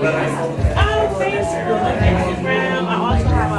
Facebook, Instagram. I also have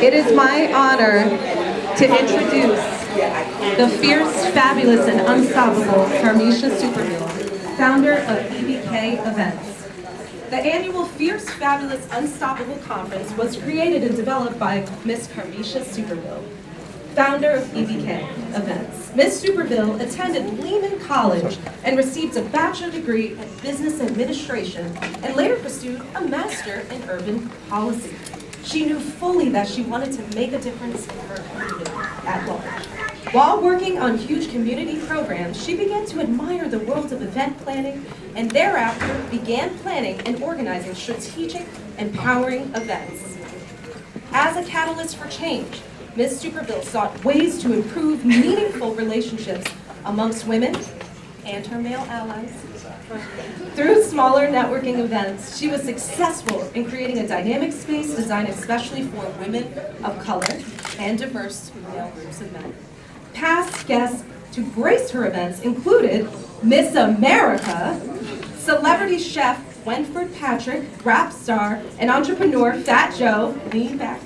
It is my honor to introduce the fierce, fabulous, and unstoppable Carmisha Superville, founder of EBK Events. The annual Fierce, Fabulous, Unstoppable Conference was created and developed by Miss Carmisha Superville, founder of EBK Events. Miss Superville attended Lehman College and received a bachelor degree in business administration and later pursued a master in urban policy. She knew fully that she wanted to make a difference in her community at large. While working on huge community programs, she began to admire the world of event planning and thereafter began planning and organizing strategic, empowering events. As a catalyst for change, Ms. Superville sought ways to improve meaningful relationships amongst women and her male allies. Through smaller networking events, she was successful in creating a dynamic space designed especially for women of color and diverse male groups of men. Past guests to grace her events included Miss America, celebrity chef Wenford Patrick, rap star and entrepreneur Fat Joe, lean back,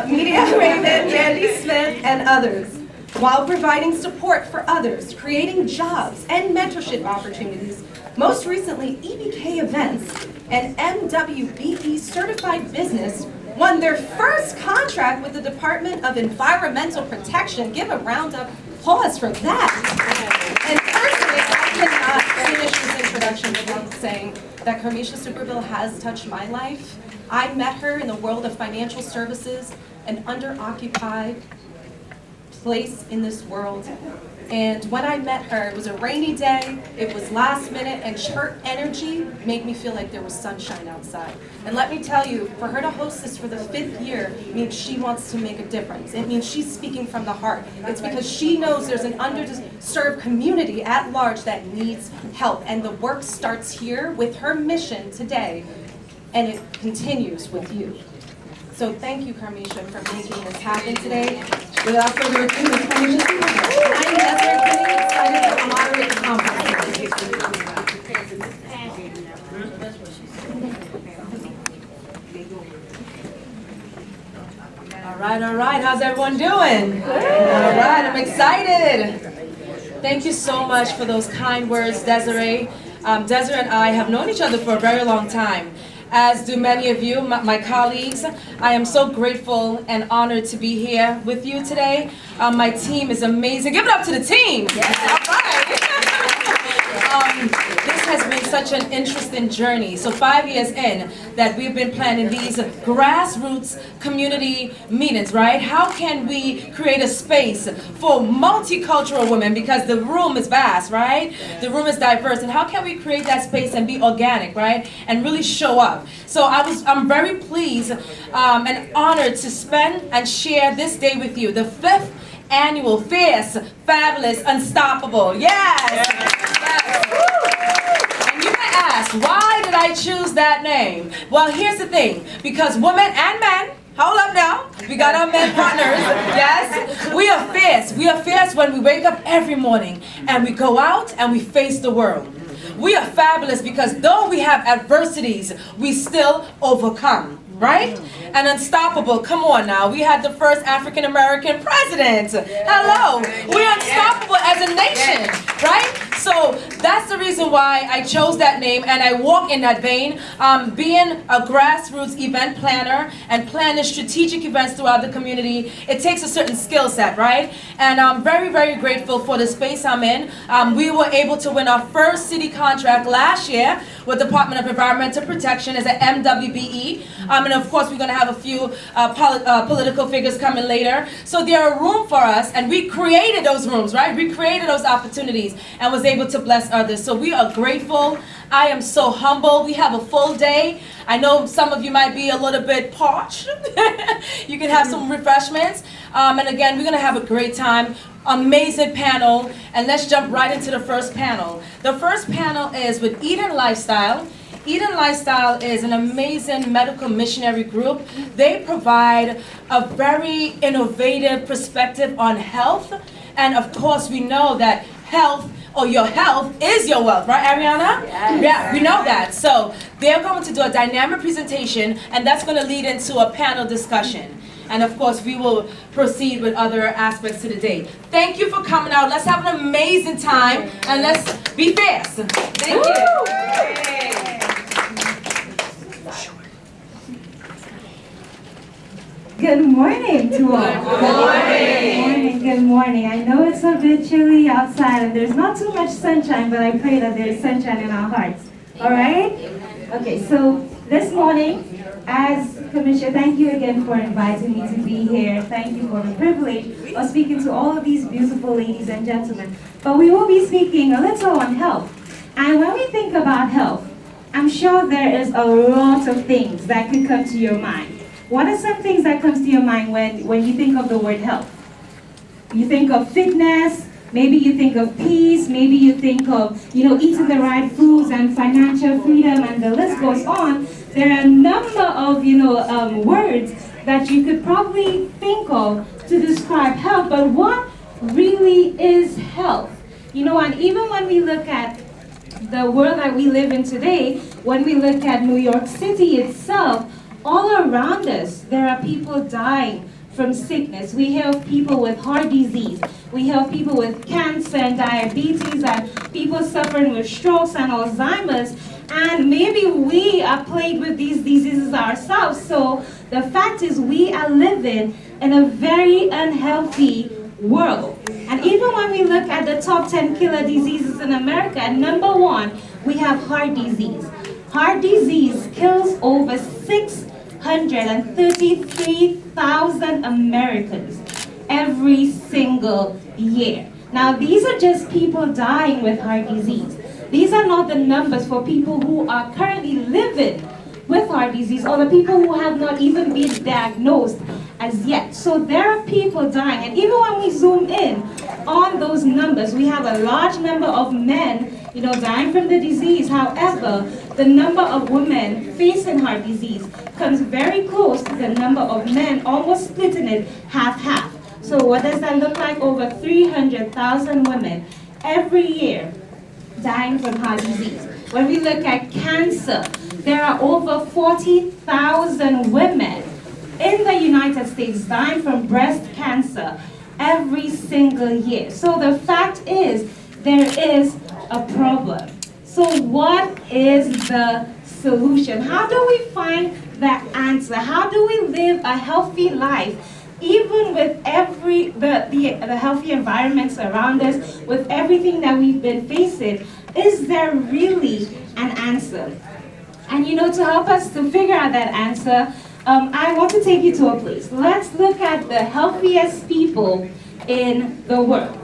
media raven Randy Smith, and others, while providing support for others, creating jobs and mentorship opportunities. Most recently, EBK Events and MWBE Certified Business won their first contract with the Department of Environmental Protection. Give a round of applause for that. And personally, I cannot finish this introduction without saying that Carmisha Superville has touched my life. I met her in the world of financial services, an underoccupied place in this world. And when I met her, it was a rainy day, it was last minute, and her energy made me feel like there was sunshine outside. And let me tell you, for her to host this for the 5th year means she wants to make a difference. It means she's speaking from the heart. It's because she knows there's an underserved community at large that needs help. And the work starts here with her mission today, and it continues with you. So thank you, Carmisha, for making this happen today. Without further ado, Ms. Carmisha Superville. I'm Desiree, pretty excited to moderate the conference. All right, how's everyone doing? All right, I'm excited. Thank you so much for those kind words, Desiree. Desiree and I have known each other for a very long time. As do many of you, my colleagues. I am so grateful and honored to be here with you today. My team is amazing. Give it up to the team. Yes. All right. This has been such an interesting journey. So 5 years in that we've been planning these grassroots community meetings, right? How can we create a space for multicultural women, because the room is vast, right? The room is diverse, and how can we create that space and be organic, right? And really show up. So I'm very pleased and honored to spend and share this day with you, the 5th annual Fierce, Fabulous, Unstoppable. Yes! Yes. Why did I choose that name? Well, here's the thing. Because women and men, hold up now. We got our men partners. Yes. We are fierce. We are fierce when we wake up every morning and we go out and we face the world. We are fabulous because though we have adversities, we still overcome. Right? And unstoppable. Come on now. We had the first African American president. Hello. We're unstoppable as a nation. Right? So that's the reason why I chose that name, and I walk in that vein. Being a grassroots event planner and planning strategic events throughout the community, it takes a certain skill set, right? And I'm very, very grateful for the space I'm in. We were able to win our first city contract last year with Department of Environmental Protection as an MWBE. And of course, we're going to have a few political figures coming later. So there are room for us, and we created those rooms, right? We created those opportunities and was able to bless others. So we are grateful. I am so humble. We have a full day. I know some of you might be a little bit parched. You can have some refreshments. And again, we're going to have a great time. Amazing panel. And let's jump right into the first panel. The first panel is with Eden Lifestyle. Eden Lifestyle is an amazing medical missionary group. They provide a very innovative perspective on health. And of course, we know that health, or your health, is your wealth, right, Ariana? Yes. Yeah, we know that. So they're going to do a dynamic presentation, and that's going to lead into a panel discussion. And of course, we will proceed with other aspects to the day. Thank you for coming out. Let's have an amazing time, and let's be fast. Thank you. Good morning to all. Good morning. Good morning. I know it's a bit chilly outside and there's not too much sunshine, but I pray that there's sunshine in our hearts. All right? Okay, so this morning, as Commissioner, thank you again for inviting me to be here. Thank you for the privilege of speaking to all of these beautiful ladies and gentlemen. But we will be speaking a little on health. And when we think about health, I'm sure there is a lot of things that could come to your mind. What are some things that comes to your mind when you think of the word health? You think of fitness, maybe you think of peace, maybe you think of, eating the right foods and financial freedom, and the list goes on. There are a number of, words that you could probably think of to describe health, but what really is health? And even when we look at the world that we live in today, when we look at New York City itself, all around us, there are people dying from sickness. We hear of people with heart disease. We hear of people with cancer and diabetes, and people suffering with strokes and Alzheimer's. And maybe we are plagued with these diseases ourselves. So the fact is, we are living in a very unhealthy world. And even when we look at the top 10 killer diseases in America, at number 1, we have heart disease. Heart disease kills over 633,000 Americans every single year. Now, these are just people dying with heart disease. These are not the numbers for people who are currently living with heart disease, or the people who have not even been diagnosed as yet. So there are people dying, and even when we zoom in on those numbers, we have a large number of men, dying from the disease. However, the number of women facing heart disease comes very close to the number of men, almost splitting it half-half. So what does that look like? Over 300,000 women every year dying from heart disease. When we look at cancer, there are over 40,000 women in the United States dying from breast cancer every single year. So the fact is, there is a problem. So what is the solution? How do we find the answer? How do we live a healthy life, even with the healthy environments around us, with everything that we've been facing? Is there really an answer? And to help us to figure out that answer, I want to take you to a place. Let's look at the healthiest people in the world.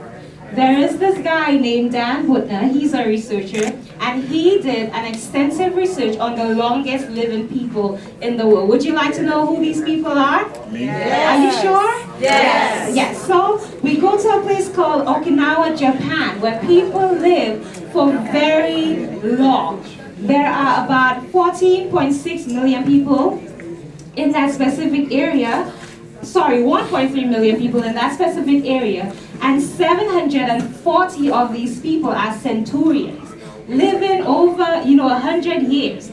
There is this guy named Dan Butner. He's a researcher, and he did an extensive research on the longest living people in the world. Would you like to know who these people are? Yes. Are you sure? Yes. Yes. So we go to a place called Okinawa, Japan, where people live for very long. There are about 14.6 million people in that specific area. Sorry, 1.3 million people in that specific area, and 740 of these people are centurions, living over, 100 years.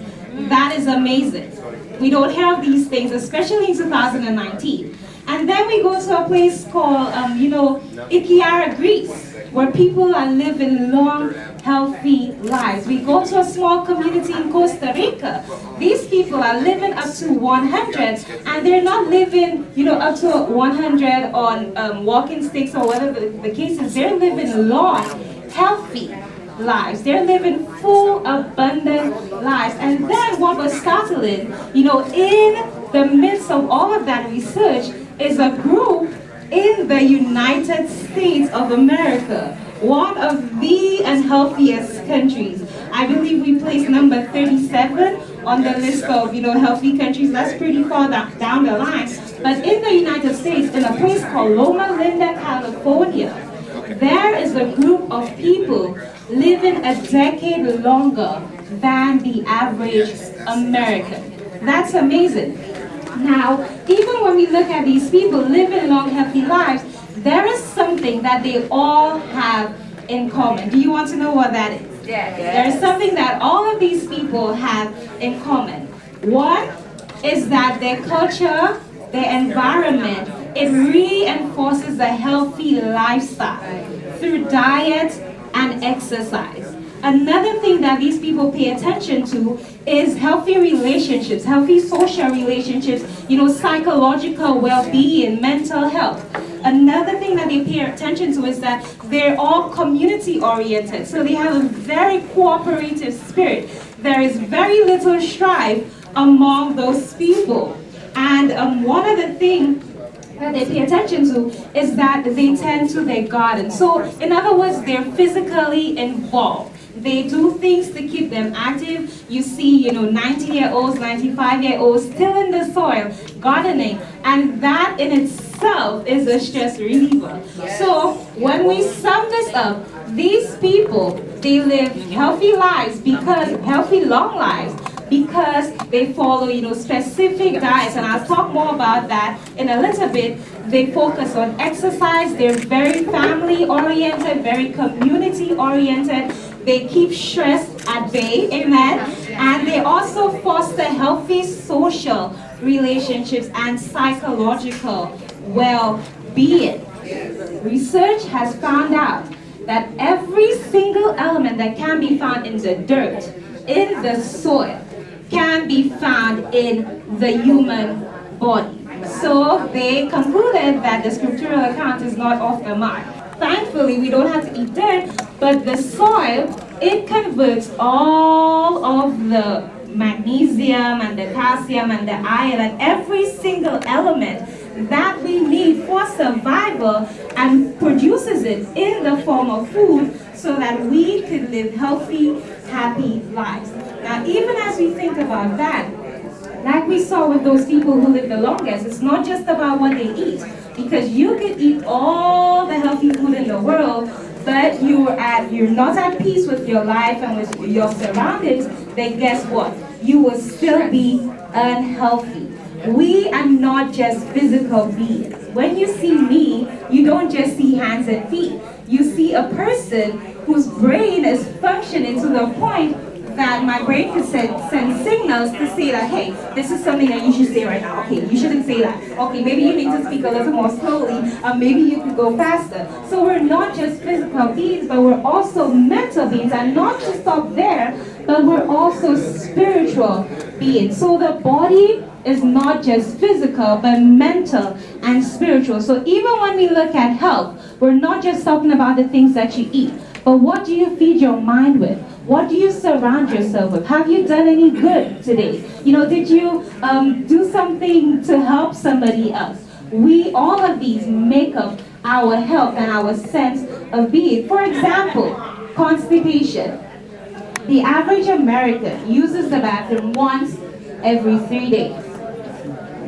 That is amazing. We don't have these things, especially in 2019. And then we go to a place called, Ikiara, Greece, where people are living long, healthy lives. We go to a small community in Costa Rica. These people are living up to 100, and they're not living, up to 100 on walking sticks or whatever the case is. They're living long, healthy lives. They're living full, abundant lives. And then what was startling, in the midst of all of that research is a group in the United States of America, one of the unhealthiest countries. I believe we placed number 37 on the list of, healthy countries. That's pretty far down the line. But in the United States, in a place called Loma Linda, California, there is a group of people living a decade longer than the average American. That's amazing. Now, even when we look at these people living long, healthy lives, there is something that they all have in common. Do you want to know what that is? Yeah. There's something that all of these people have in common. One is that their culture, their environment, it reinforces a healthy lifestyle through diet and exercise. Another thing that these people pay attention to is healthy relationships, healthy social relationships, psychological well-being, mental health. Another thing that they pay attention to is that they're all community-oriented, so they have a very cooperative spirit. There is very little strife among those people. And one other thing that they pay attention to is that they tend to their garden. So, in other words, they're physically involved. They do things to keep them active. You see, 90-year-olds, 95-year-olds still in the soil, gardening. And that in itself is a stress reliever. So when we sum this up, these people, they live healthy lives, healthy long lives, because they follow, specific diets. And I'll talk more about that in a little bit. They focus on exercise. They're very family-oriented, very community-oriented. They keep stress at bay, amen? And they also foster healthy social relationships and psychological well-being. Research has found out that every single element that can be found in the dirt, in the soil, can be found in the human body. So they concluded that the scriptural account is not off the mark. Thankfully, we don't have to eat dirt, but the soil, it converts all of the magnesium and the calcium and the iron and every single element that we need for survival and produces it in the form of food so that we could live healthy, happy lives. Now, even as we think about that, like we saw with those people who live the longest, it's not just about what they eat, because you could eat all the healthy food in the world, but you're not at peace with your life and with your surroundings, then guess what? You will still be unhealthy. We are not just physical beings. When you see me, you don't just see hands and feet. You see a person whose brain is functioning to the point that my brain can send signals to say that, hey, this is something that you should say right now. Okay, you shouldn't say that. Okay, maybe you need to speak a little more slowly, or maybe you could go faster. So we're not just physical beings, but we're also mental beings, and not just stop there, but we're also spiritual beings. So the body is not just physical, but mental and spiritual. So even when we look at health, we're not just talking about the things that you eat, but what do you feed your mind with? What do you surround yourself with? Have you done any good today? Did you do something to help somebody else? All of these make up our health and our sense of being. For example, constipation. The average American uses the bathroom once every 3 days.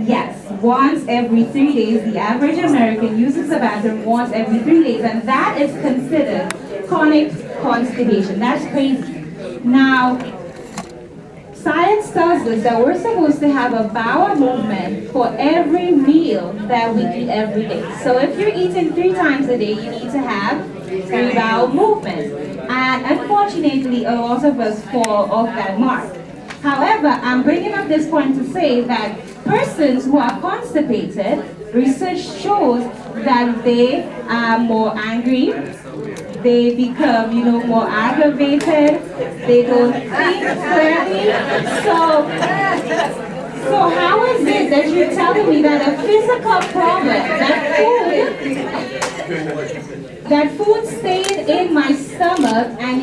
Yes, once every 3 days, the average American uses the bathroom once every 3 days, and that is considered chronic constipation. That's crazy. Now, Science tells us that we're supposed to have a bowel movement for every meal that we eat every day. So if you're eating 3 times a day, you need to have 3 bowel movements. And unfortunately, a lot of us fall off that mark. However, I'm bringing up this point to say that persons who are constipated, research shows that they are more angry, they become, more aggravated, they don't think clearly. So how is it that you're telling me that a physical problem, that food staying in my stomach and,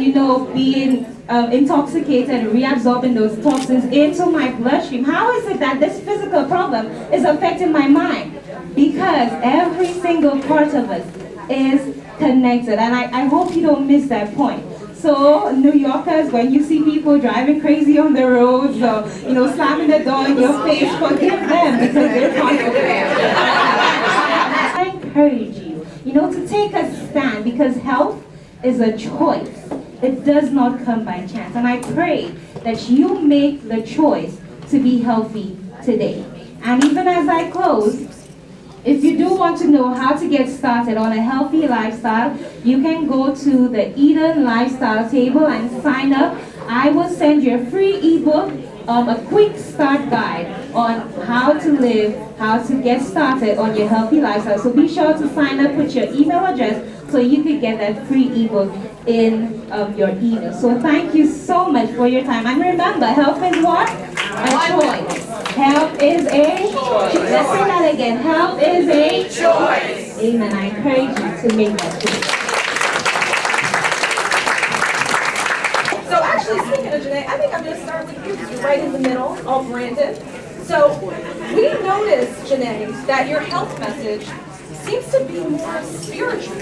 being intoxicated, reabsorbing those toxins into my bloodstream, how is it that this physical problem is affecting my mind? Because every single part of us is connected, and I hope you don't miss that point. So, New Yorkers, when you see people driving crazy on the roads or, slamming the door in your face, forgive them because they're constipated. I encourage you, to take a stand because health is a choice. It does not come by chance. And I pray that you make the choice to be healthy today. And even as I close, if you do want to know how to get started on a healthy lifestyle, you can go to the Eden Lifestyle table and sign up. I will send you a free ebook, a quick start guide on how to live, how to get started on your healthy lifestyle. So be sure to sign up with your email address so you can get that free ebook in your email. So thank you so much for your time. And remember, health is what? A choice. Health is a choice. Let's say that again. Health is a choice. Amen. I encourage you to make that choice. So actually, speaking of Janae, I think I'm going to start with you. You're right in the middle, all branded. So we noticed, Janae, that your health message seems to be more spiritual.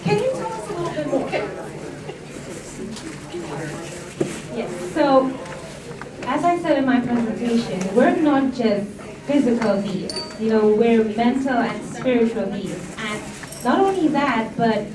Can you tell us a little bit more? Yes. So, as I said in my presentation, we're not just physical beings. We're mental and spiritual beings. And not only that, but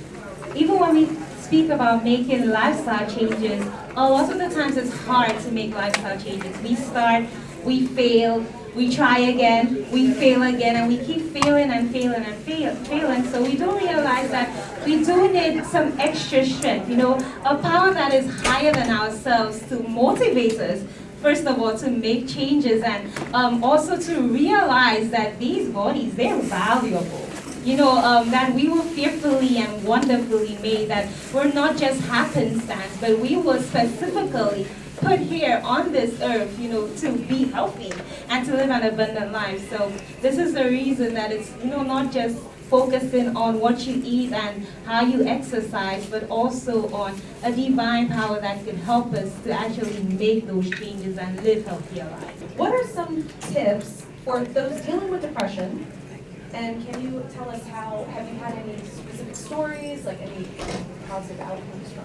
even when we speak about making lifestyle changes, a lot of the times it's hard to make lifestyle changes. We start, we fail, we try again, we fail again, and we keep failing and failing and failing. So we don't realize that we do need some extra strength, a power that is higher than ourselves to motivate us. First of all, to make changes, and also to realize that these bodies, they're valuable. That we were fearfully and wonderfully made, that we're not just happenstance, but we were specifically put here on this earth, to be healthy and to live an abundant life. So this is the reason that it's, not just focusing on what you eat and how you exercise, but also on a divine power that can help us to actually make those changes and live healthier lives. What are some tips for those dealing with depression? And can you tell us have you had any specific stories, like any positive outcomes from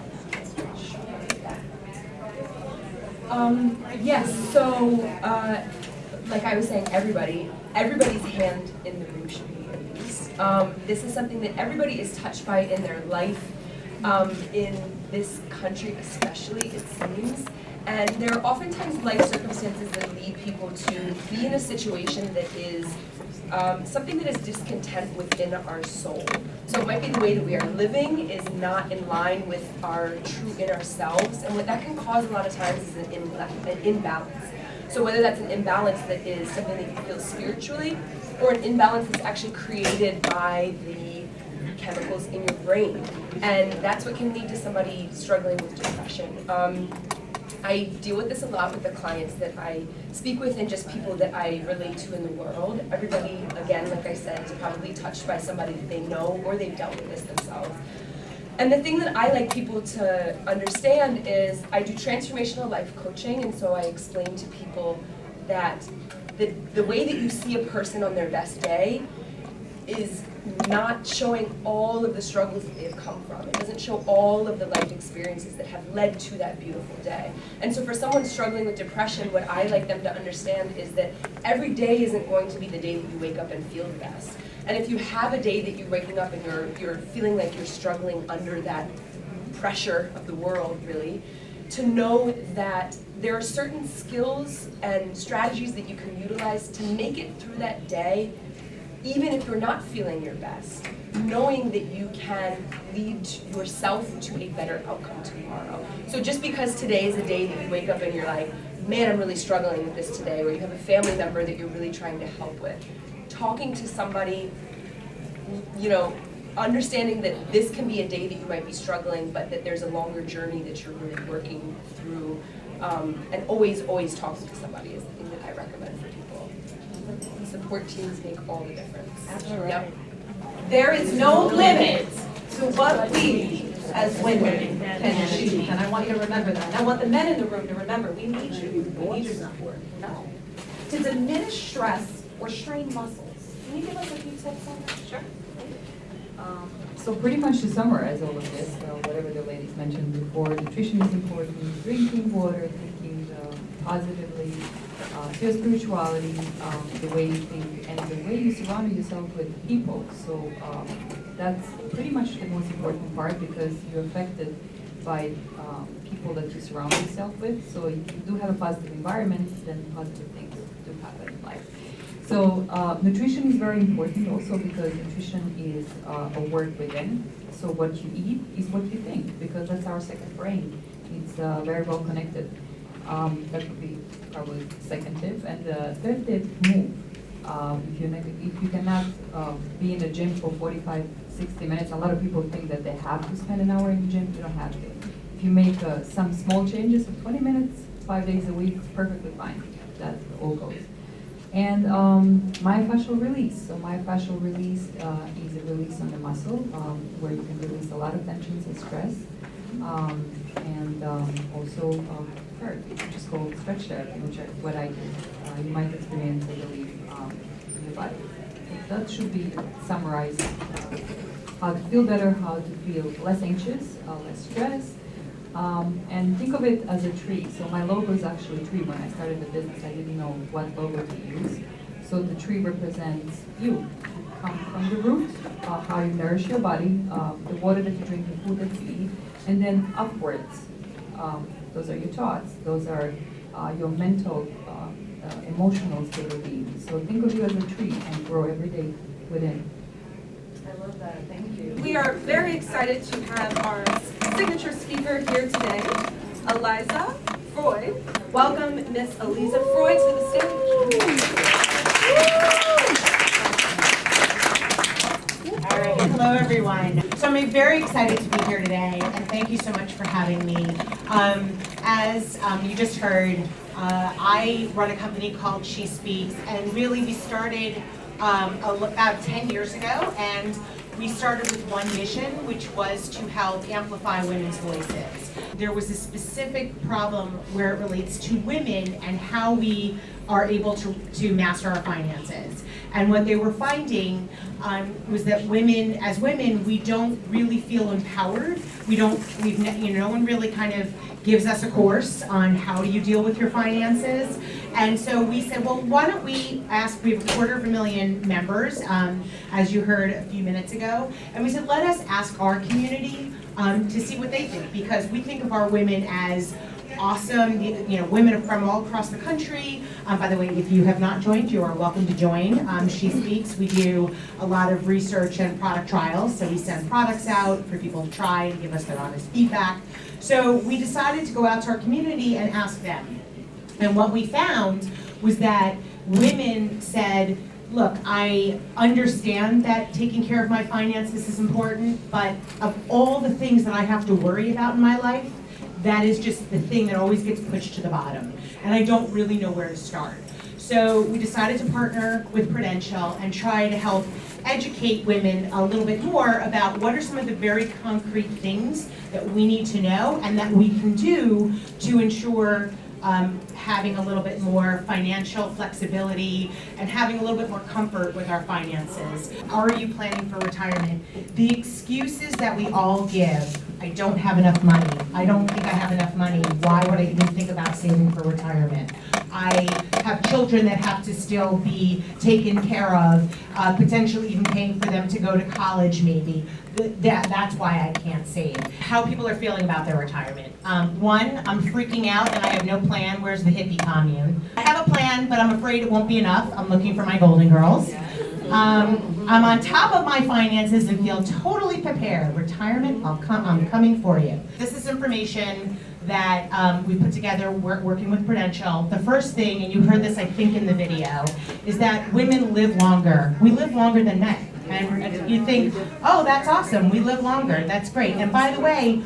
that? Yes, so like I was saying, everybody's hand in the room should be used. This is something that everybody is touched by in their life, in this country especially, it seems. And there are oftentimes life circumstances that lead people to be in a situation that is something that is discontent within our soul. So it might be the way that we are living is not in line with our true inner selves, and what that can cause a lot of times is an imbalance. So whether that's an imbalance that is something that you feel spiritually, or an imbalance that's actually created by the chemicals in your brain, and that's what can lead to somebody struggling with depression. I deal with this a lot with the clients that I speak with and just people that I relate to in the world. Everybody, again, like I said, is probably touched by somebody that they know or they've dealt with this themselves. And the thing that I like people to understand is I do transformational life coaching, and so I explain to people that the way that you see a person on their best day is not showing all of the struggles that they've come from. It doesn't show all of the life experiences that have led to that beautiful day. And so for someone struggling with depression, what I like them to understand is that every day isn't going to be the day that you wake up and feel the best. And if you have a day that you're waking up and you're feeling like you're struggling under that pressure of the world, really, to know that there are certain skills and strategies that you can utilize to make it through that day, even if you're not feeling your best, knowing that you can lead yourself to a better outcome tomorrow. So just because today is a day that you wake up and you're like, man, I'm really struggling with this today, or you have a family member that you're really trying to help with, talking to somebody, you know, understanding that this can be a day that you might be struggling, but that there's a longer journey that you're really working through, and always talking to somebody is the thing that I recommend for people. Support teams make all the difference. Absolutely. Yep. There is no limit to what we as women can achieve, and I want you to remember that. And I want the men in the room to remember, we need you. We need your support. No. To diminish stress or strain muscles. Can you give us a few tips on that? Sure. So pretty much to summarize all of this, whatever the ladies mentioned before, nutrition is important, drinking water, thinking positively, your spirituality, the way you think, and the way you surround yourself with people. So that's pretty much the most important part, because you're affected by people that you surround yourself with. So if you do have a positive environment, then positive things do happen in life. So nutrition is very important also, because nutrition is a work within. So what you eat is what you think, because that's our second brain. It's very well connected. That would be probably second tip. And the third tip, move. If you cannot be in the gym for 45, 60 minutes, a lot of people think that they have to spend an hour in the gym. You don't have to. If you make some small changes of 20 minutes, 5 days a week, perfectly fine. That all goes. And myofascial release. So myofascial release is a release on the muscle where you can release a lot of tensions and stress. And also hurt, which is called stretch therapy, which is what I do. You might experience, I believe, in your body. So that should be summarized. How to feel better, how to feel less anxious, less stressed. And think of it as a tree. So my logo is actually a tree. When I started the business, I didn't know what logo to use. So the tree represents you. Come from the root, how you nourish your body, the water that you drink, the food that you eat, and then upwards. Those are your thoughts. Those are your mental, emotional state of being. So think of you as a tree and grow every day within. I love that. Thank you. We are very excited to have our signature speaker here today, Eliza Freud. Welcome, Miss Eliza Freud, to the stage. All right, hello everyone. So I'm very excited to be here today, and thank you so much for having me. As you just heard, I run a company called She Speaks, and really we started about 10 years ago, and we started with one mission, which was to help amplify women's voices. There was a specific problem where it relates to women and how we are able to master our finances. And what they were finding was that women, as women, we don't really feel empowered. No one really kind of gives us a course on how do you deal with your finances. And so we said, well, why don't we have 250,000 members, as you heard a few minutes ago. And we said, let us ask our community to see what they think, because we think of our women as awesome, women from all across the country. By the way, if you have not joined, you are welcome to join. She Speaks. We do a lot of research and product trials, so we send products out for people to try and give us their honest feedback. So we decided to go out to our community and ask them. And what we found was that women said, look, I understand that taking care of my finances is important, but of all the things that I have to worry about in my life, that is just the thing that always gets pushed to the bottom. And I don't really know where to start. So we decided to partner with Prudential and try to help educate women a little bit more about what are some of the very concrete things that we need to know and that we can do to ensure having a little bit more financial flexibility and having a little bit more comfort with our finances. Are you planning for retirement? The excuses that we all give, I don't have enough money. I don't think I have enough money. Why would I even think about saving for retirement? I have children that have to still be taken care of, potentially even paying for them to go to college maybe. That's why I can't save. How people are feeling about their retirement. One, I'm freaking out and I have no plan. Where's the hippie commune? I have a plan, but I'm afraid it won't be enough. I'm looking for my golden girls. I'm on top of my finances and feel totally prepared. Retirement, I'm coming for you. This is information that we put together working with Prudential. The first thing, and you heard this I think in the video, is that women live longer. We live longer than men. And you think, oh, that's awesome, we live longer, that's great. And by the way,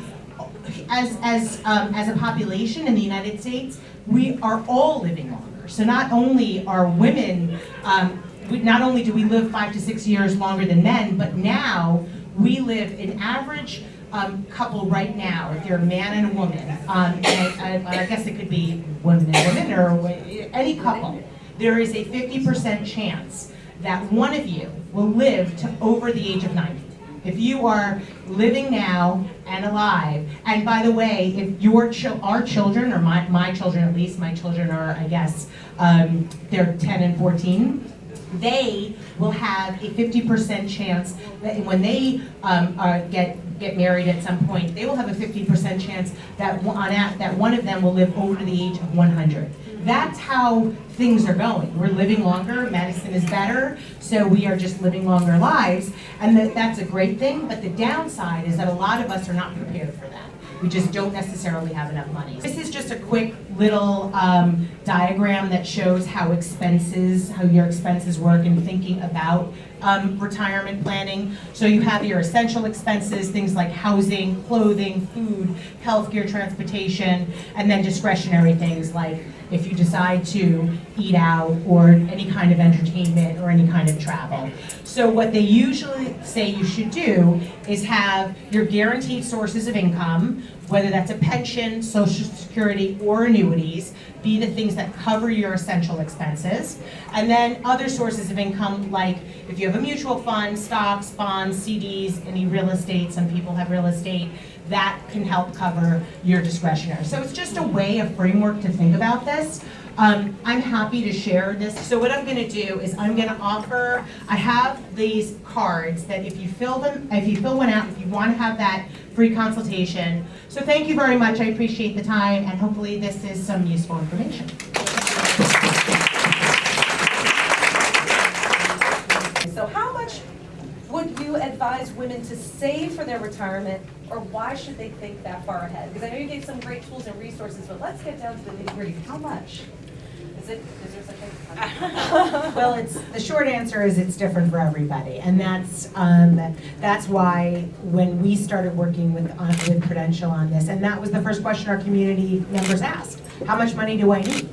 as a population in the United States, we are all living longer. So not only are women, not only do we live 5 to 6 years longer than men, but now we live an average couple right now, if you're a man and a woman, and I guess it could be women and women or any couple, there is a 50% chance that one of you will live to over the age of 90. If you are living now and alive, and by the way, if our children, or my children at least, my children are, I guess, they're 10 and 14, they will have a 50% chance that when they get married at some point, they will have a 50% chance that one of them will live over the age of 100. That's how things are going. We're living longer, medicine is better, so we are just living longer lives, and that's a great thing, but the downside is that a lot of us are not prepared for that. We just don't necessarily have enough money. This is just a quick little diagram that shows how your expenses work in thinking about retirement planning. So you have your essential expenses, things like housing, clothing, food, healthcare, transportation, and then discretionary things like if you decide to eat out or any kind of entertainment or any kind of travel. So what they usually say you should do is have your guaranteed sources of income, whether that's a pension, Social Security, or annuities, be the things that cover your essential expenses. And then other sources of income, like if you have a mutual fund, stocks, bonds, CDs, any real estate, some people have real estate, that can help cover your discretionary. So it's just a way, a framework to think about this. I'm happy to share this. So what I'm gonna do is I'm gonna offer, I have these cards that if you fill one out, if you wanna have that free consultation. So thank you very much, I appreciate the time, and hopefully this is some useful information. So how much would you advise women to save for their retirement, or why should they think that far ahead? Because I know you gave some great tools and resources, but let's get down to the nitty-gritty. How much? Is there something? Well, the short answer is it's different for everybody, and that's why when we started working with Prudential on this, and that was the first question our community members asked: how much money do I need?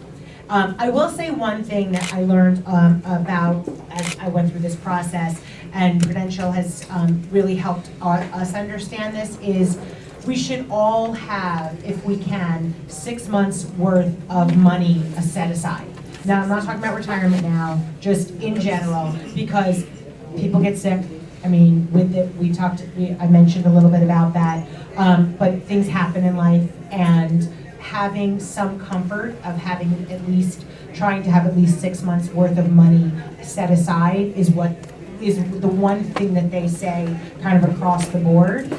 I will say one thing that I learned about as I went through this process, and Prudential has really helped us understand this, is we should all have, if we can, 6 months worth of money set aside. Now, I'm not talking about retirement now, just in general, because people get sick. I mean, I mentioned a little bit about that, but things happen in life, and having some comfort of trying to have at least 6 months worth of money set aside is the one thing that they say kind of across the board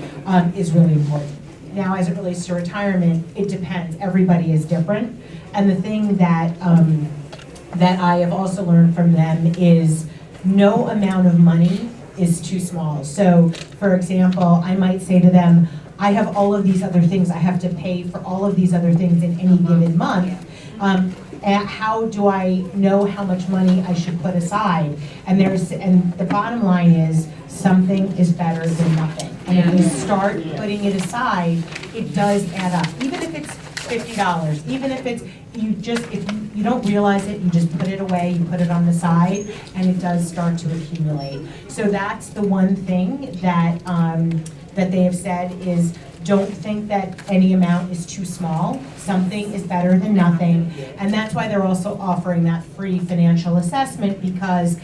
is really important. Now, as it relates to retirement, it depends. Everybody is different. And the thing that I have also learned from them is no amount of money is too small. So, for example, I might say to them, I have all of these other things. I have to pay for all of these other things in any given month. And how do I know how much money I should put aside? And the bottom line is something is better than nothing. And if you start putting it aside, it does add up. Even if it's $50, even if it's if you don't realize it, you just put it away, you put it on the side, and it does start to accumulate. So that's the one thing that that they have said is, don't think that any amount is too small. Something is better than nothing. And that's why they're also offering that free financial assessment, because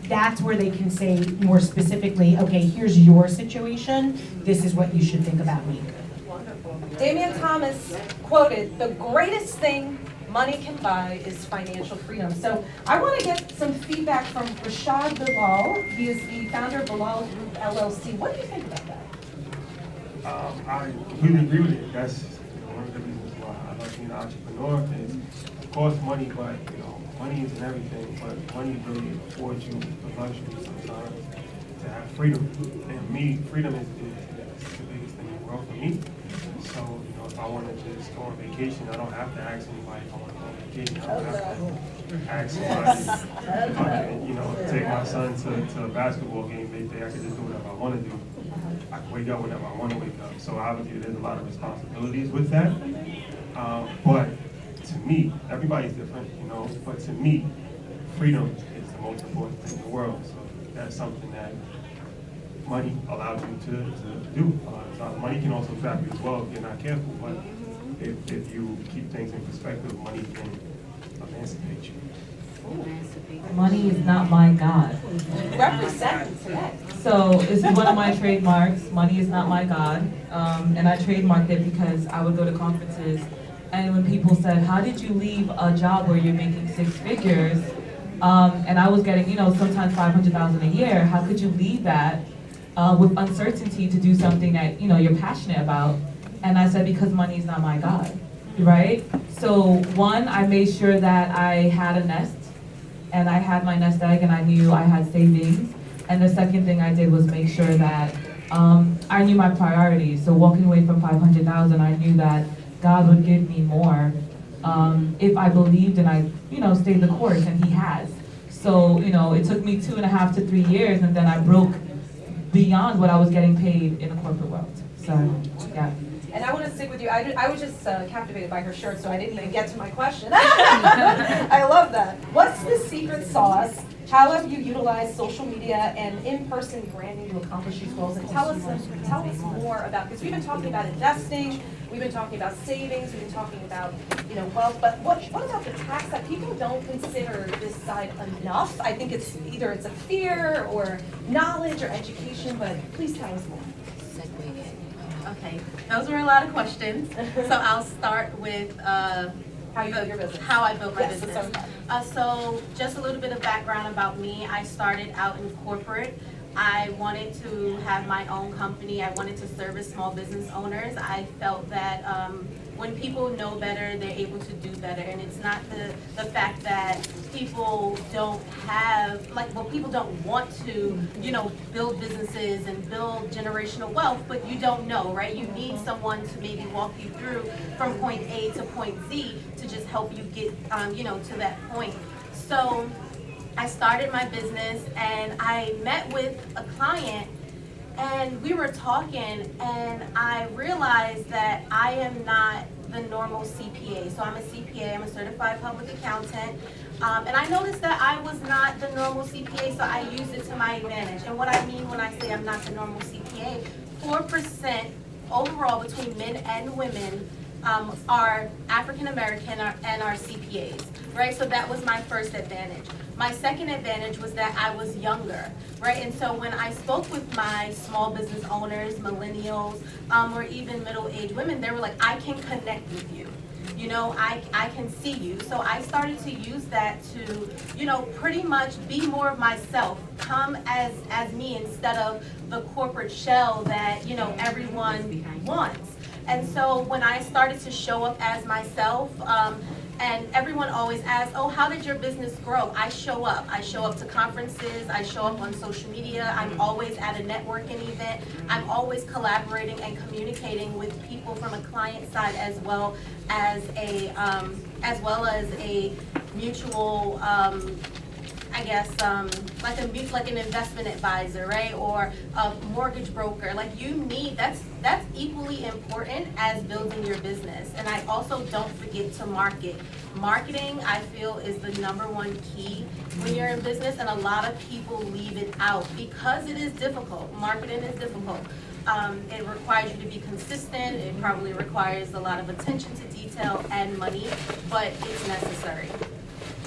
that's where they can say more specifically, okay, here's your situation. This is what you should think about me. Damian Thomas quoted, "The greatest thing money can buy is financial freedom. So I want to get some feedback from Rashad Bilal. He is the founder of Bilal Group LLC. What do you think about that? I completely agree with it. That's one of the reasons why I love being an entrepreneur is, of course, money, but money isn't everything. But money really affords you the luxury sometimes to have freedom. And me, freedom is the biggest thing in the world for me. So if I want to just go on vacation, I don't have to ask anybody if I want to go on vacation. I don't have to ask somebody if I can, take my son to a basketball game. I can just do whatever I want to do. I can wake up whenever I want to wake up. So obviously there's a lot of responsibilities with that. But to me, everybody's different, but to me, freedom is the most important thing in the world. So that's something that money allows you to do. Money can also trap you as well if you're not careful, but if you keep things in perspective, money can emancipate you. Money is not my God. Represent today. So this is one of my trademarks. Money is not my God. And I trademarked it because I would go to conferences, and when people said, how did you leave a job where you're making 6 figures, and I was getting, sometimes $500,000 a year, how could you leave that with uncertainty to do something that, you're passionate about? And I said, because money is not my God, right? So one, I made sure that I had a nest, and I had my nest egg, and I knew I had savings. And the second thing I did was make sure that I knew my priorities. So walking away from $500,000, I knew that God would give me more if I believed and I, stayed the course, and He has. So, it took me 2.5 to 3 years, and then I broke beyond what I was getting paid in the corporate world. So, yeah. And I want to stick with you. I was just captivated by her shirt, so I didn't even get to my question. I love that. What's the secret sauce? How have you utilized social media and in-person branding to accomplish these goals? And tell us more about, because we've been talking about investing, we've been talking about savings, we've been talking about wealth, but what about the tax side? People don't consider this side enough. I think it's either it's a fear or knowledge or education, but please tell us more. Okay, those were a lot of questions. So I'll start with How you built your business. How I built my Yes, business. that's So just a little bit of background about me. I started out in corporate. I wanted to have my own company. I wanted to service small business owners. I felt that when people know better, they're able to do better. And it's not the fact that people don't have, people don't want to, build busissises and build generational wealth, but you don't know, right? You need someone to maybe walk you through from point A to point Z to just help you get, to that point. So I started my business, and I met with a client, and we were talking, and I realized that I am not the normal CPA. So I'm a CPA, I'm a certified public accountant, and I noticed that I was not the normal CPA, so I used it to my advantage. And what I mean when I say I'm not the normal CPA, 4% overall between men and women are African American and are CPAs, right? So that was my first advantage. My second advantage was that I was younger, right? And so when I spoke with my small business owners, millennials, or even middle-aged women, they were like, I can connect with you. I can see you. So I started to use that to, pretty much be more of myself, come as me instead of the corporate shell that, everyone wants. And so when I started to show up as myself, and everyone always asks, oh, how did your business grow? I show up. I show up to conferences. I show up on social media. I'm always at a networking event. I'm always collaborating and communicating with people from a client side as well as a mutual, like an investment advisor, right? Or a mortgage broker. That's equally important as building your business. And I also don't forget to market. Marketing, I feel, is the #1 key when you're in business, and a lot of people leave it out because it is difficult. Marketing is difficult. It requires you to be consistent. It probably requires a lot of attention to detail and money, but it's necessary.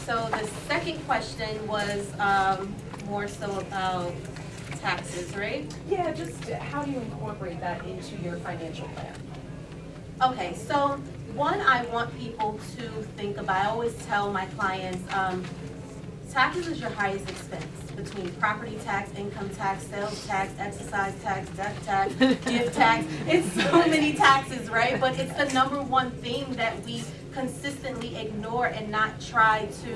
So the second question was more so about taxes, right? Yeah, just how do you incorporate that into your financial plan? Okay, so one, I want people to think about, I always tell my clients, taxes is your highest expense between property tax, income tax, sales tax, exercise tax, death tax, gift tax. It's so many taxes, right? But it's the number one thing that we consistently ignore and not try to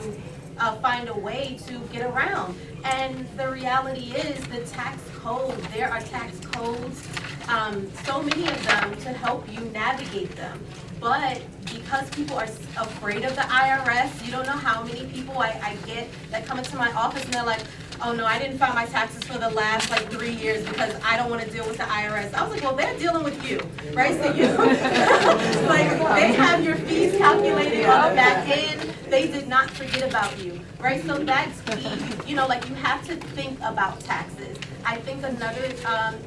find a way to get around. And the reality is the tax code, there are tax codes, so many of them to help you navigate them. But because people are afraid of the IRS, you don't know how many people I get that come into my office and they're like, oh no, I didn't file my taxes for the last like 3 years because I don't want to deal with the IRS. I was like, well, they're dealing with you, right? So you, like, they have your fees calculated on the back end. They did not forget about you, right? So that's key. You know, like, you have to think about taxes. I think another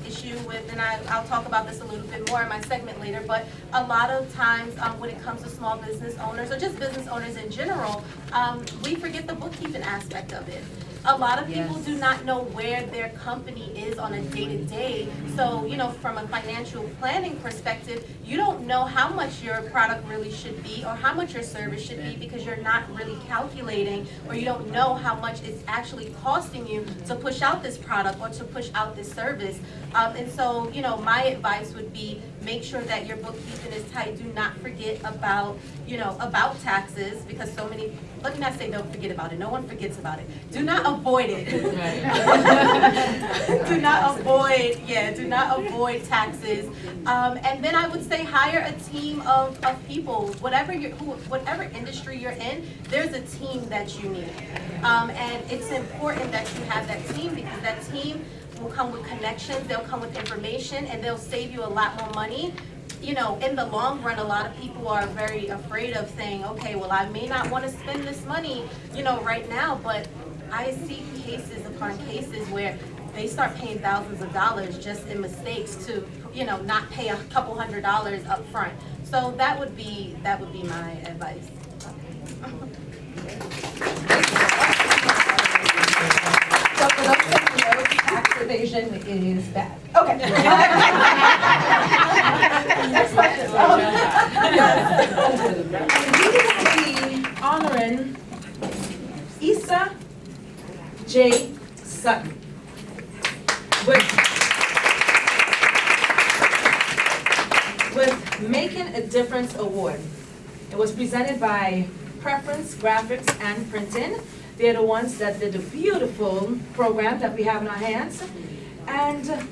issue with, and I'll talk about this a little bit more in my segment later, but a lot of times when it comes to small business owners or just business owners in general, we forget the bookkeeping aspect of it. A lot of people do not know where their company is on a day-to-day. So, you know, from a financial planning perspective, you don't know how much your product really should be or how much your service should be because you're not really calculating, or you don't know how much it's actually costing you to push out this product or to push out this service. And so, you know, my advice would be make sure that your bookkeeping is tight. Do not forget about, you know, about taxes, because so many, let me not say don't forget about it. No one forgets about it. Do not avoid it. do not avoid taxes. And then I would say hire a team of people. Whatever industry you're in, there's a team that you need. And it's important that you have that team, because that team will come with connections, they'll come with information, and they'll save you a lot more money. You know, in the long run, a lot of people are very afraid of saying, okay, well, I may not want to spend this money, you know, right now, but I see cases upon cases where they start paying thousands of dollars just in mistakes to, you know, not pay a couple $100s up front. So that would be my advice. So for those that know, tax evasion is bad. Okay. Next question. We will be honoring Issa J. Sutton with Making a Difference Award. It was presented by Preference Graphics and Printing. They're the ones that did the beautiful program that we have in our hands. And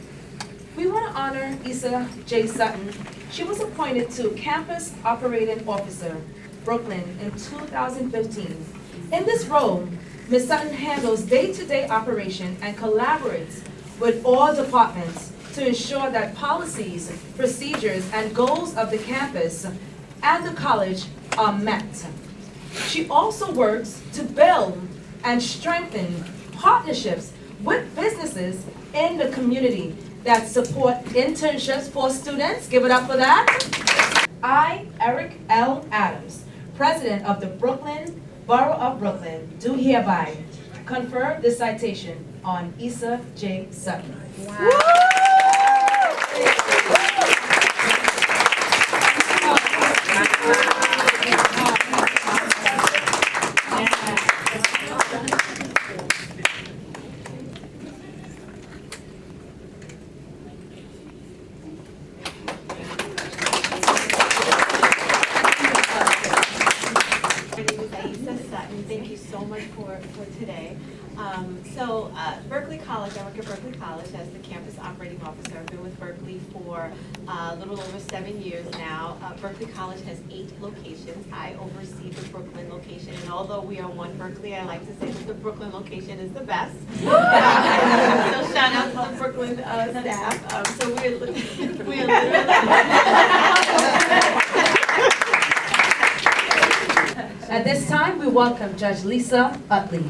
we want to honor Issa J. Sutton. She was appointed to Campus Operating Officer, Brooklyn in 2015. In this role, Ms. Sutton handles day-to-day operation and collaborates with all departments to ensure that policies, procedures, and goals of the campus and the college are met. She also works to build and strengthen partnerships with businesses in the community that support internships for students. Give it up for that. I, Eric L. Adams, President of the Brooklyn Borough of Brooklyn, do hereby confer this citation on Issa J. Sutton. Wow. Thank you so much for today. Berkeley College, I work at Berkeley College as the campus operating officer. I've been with Berkeley for a little over 7 years now. Berkeley College has 8 locations. I oversee the Brooklyn location, and although we are one Berkeley, I like to say that the Brooklyn location is the best. So shout out to the Brooklyn staff. So we're literally At this time, we welcome Judge Lisa Utley.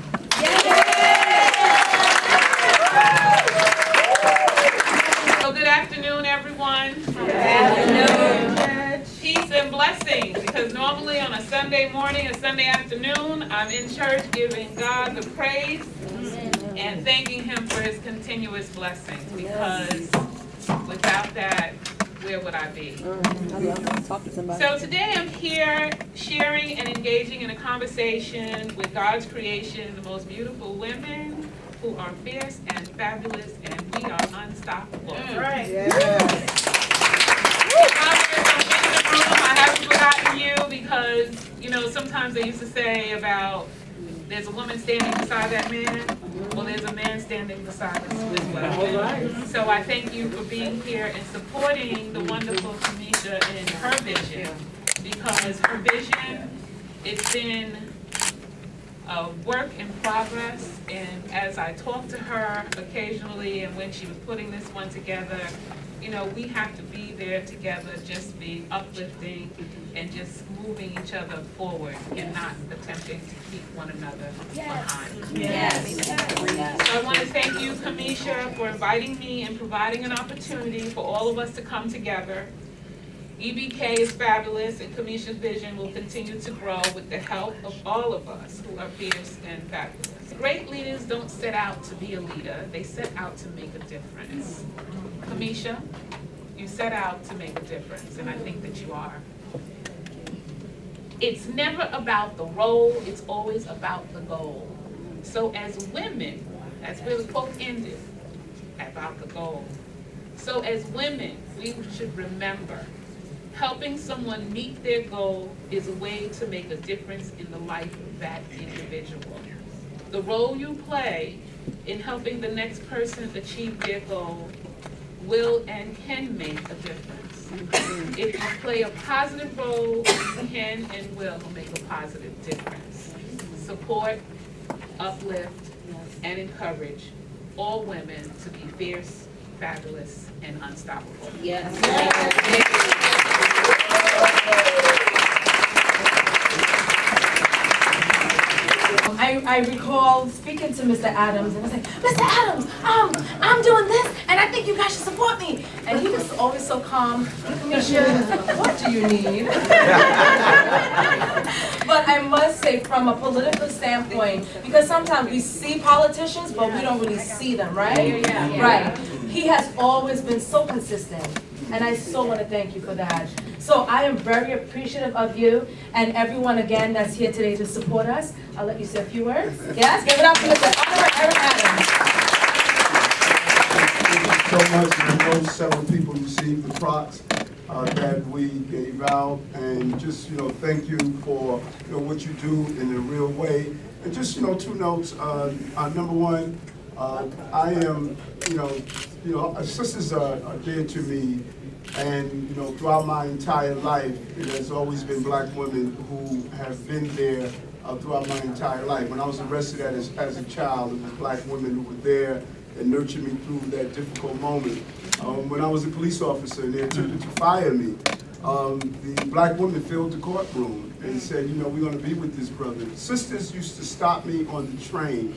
So good afternoon, everyone. Good afternoon. Peace and blessings, because normally on a Sunday morning, a Sunday afternoon, I'm in church giving God the praise and thanking Him for His continuous blessings, because without that, where would I be? So today I'm here sharing and engaging in a conversation with God's creation, the most beautiful women who are fierce and fabulous, and we are unstoppable. Right. I haven't forgotten you because, you know, sometimes they used to say about there's a woman standing beside that man. Well, there's a man standing beside us as well. So I thank you for being here and supporting the wonderful Kamisha in her vision, because her vision, it's been a work in progress, and as I talk to her occasionally and when she was putting this one together, you know, we have to be there together, just be uplifting and just moving each other forward and not attempting to keep one another behind. Yes. So I want to thank you, Kamisha, for inviting me and providing an opportunity for all of us to come together. EBK is fabulous, and Kamisha's vision will continue to grow with the help of all of us who are fierce and fabulous. Great leaders don't set out to be a leader, they set out to make a difference. Kamisha, you set out to make a difference, and I think that you are. It's never about the role, it's always about the goal. So as women, that's where the quote ended, about the goal. So as women, we should remember, helping someone meet their goal is a way to make a difference in the life of that individual. The role you play in helping the next person achieve their goal will and can make a difference. If you play a positive role, you can and will make a positive difference. Support, uplift, and encourage all women to be fierce, fabulous, and unstoppable. Yes. I recall speaking to Mr. Adams, and I was like, Mr. Adams, I'm doing this, and I think you guys should support me. And he was always so calm. Kamisha, what do you need? But I must say, from a political standpoint, because sometimes we see politicians, but we don't really see them, right? Yeah. Right. He has always been so consistent, and I so want to thank you for that. So I am very appreciative of you and everyone again that's here today to support us. I'll let you say a few words. Yes, give it up for Mr. Eric Adams. Thank you so much. I know several people received the procs that we gave out, and just thank you for what you do in a real way. And just two notes. Number one, I am sisters are dear to me. And throughout my entire life, it has always been black women who have been there throughout my entire life. When I was arrested as a child, it was black women who were there and nurtured me through that difficult moment. When I was a police officer and they attempted to fire me, the black women filled the courtroom and said, we're going to be with this brother. Sisters used to stop me on the train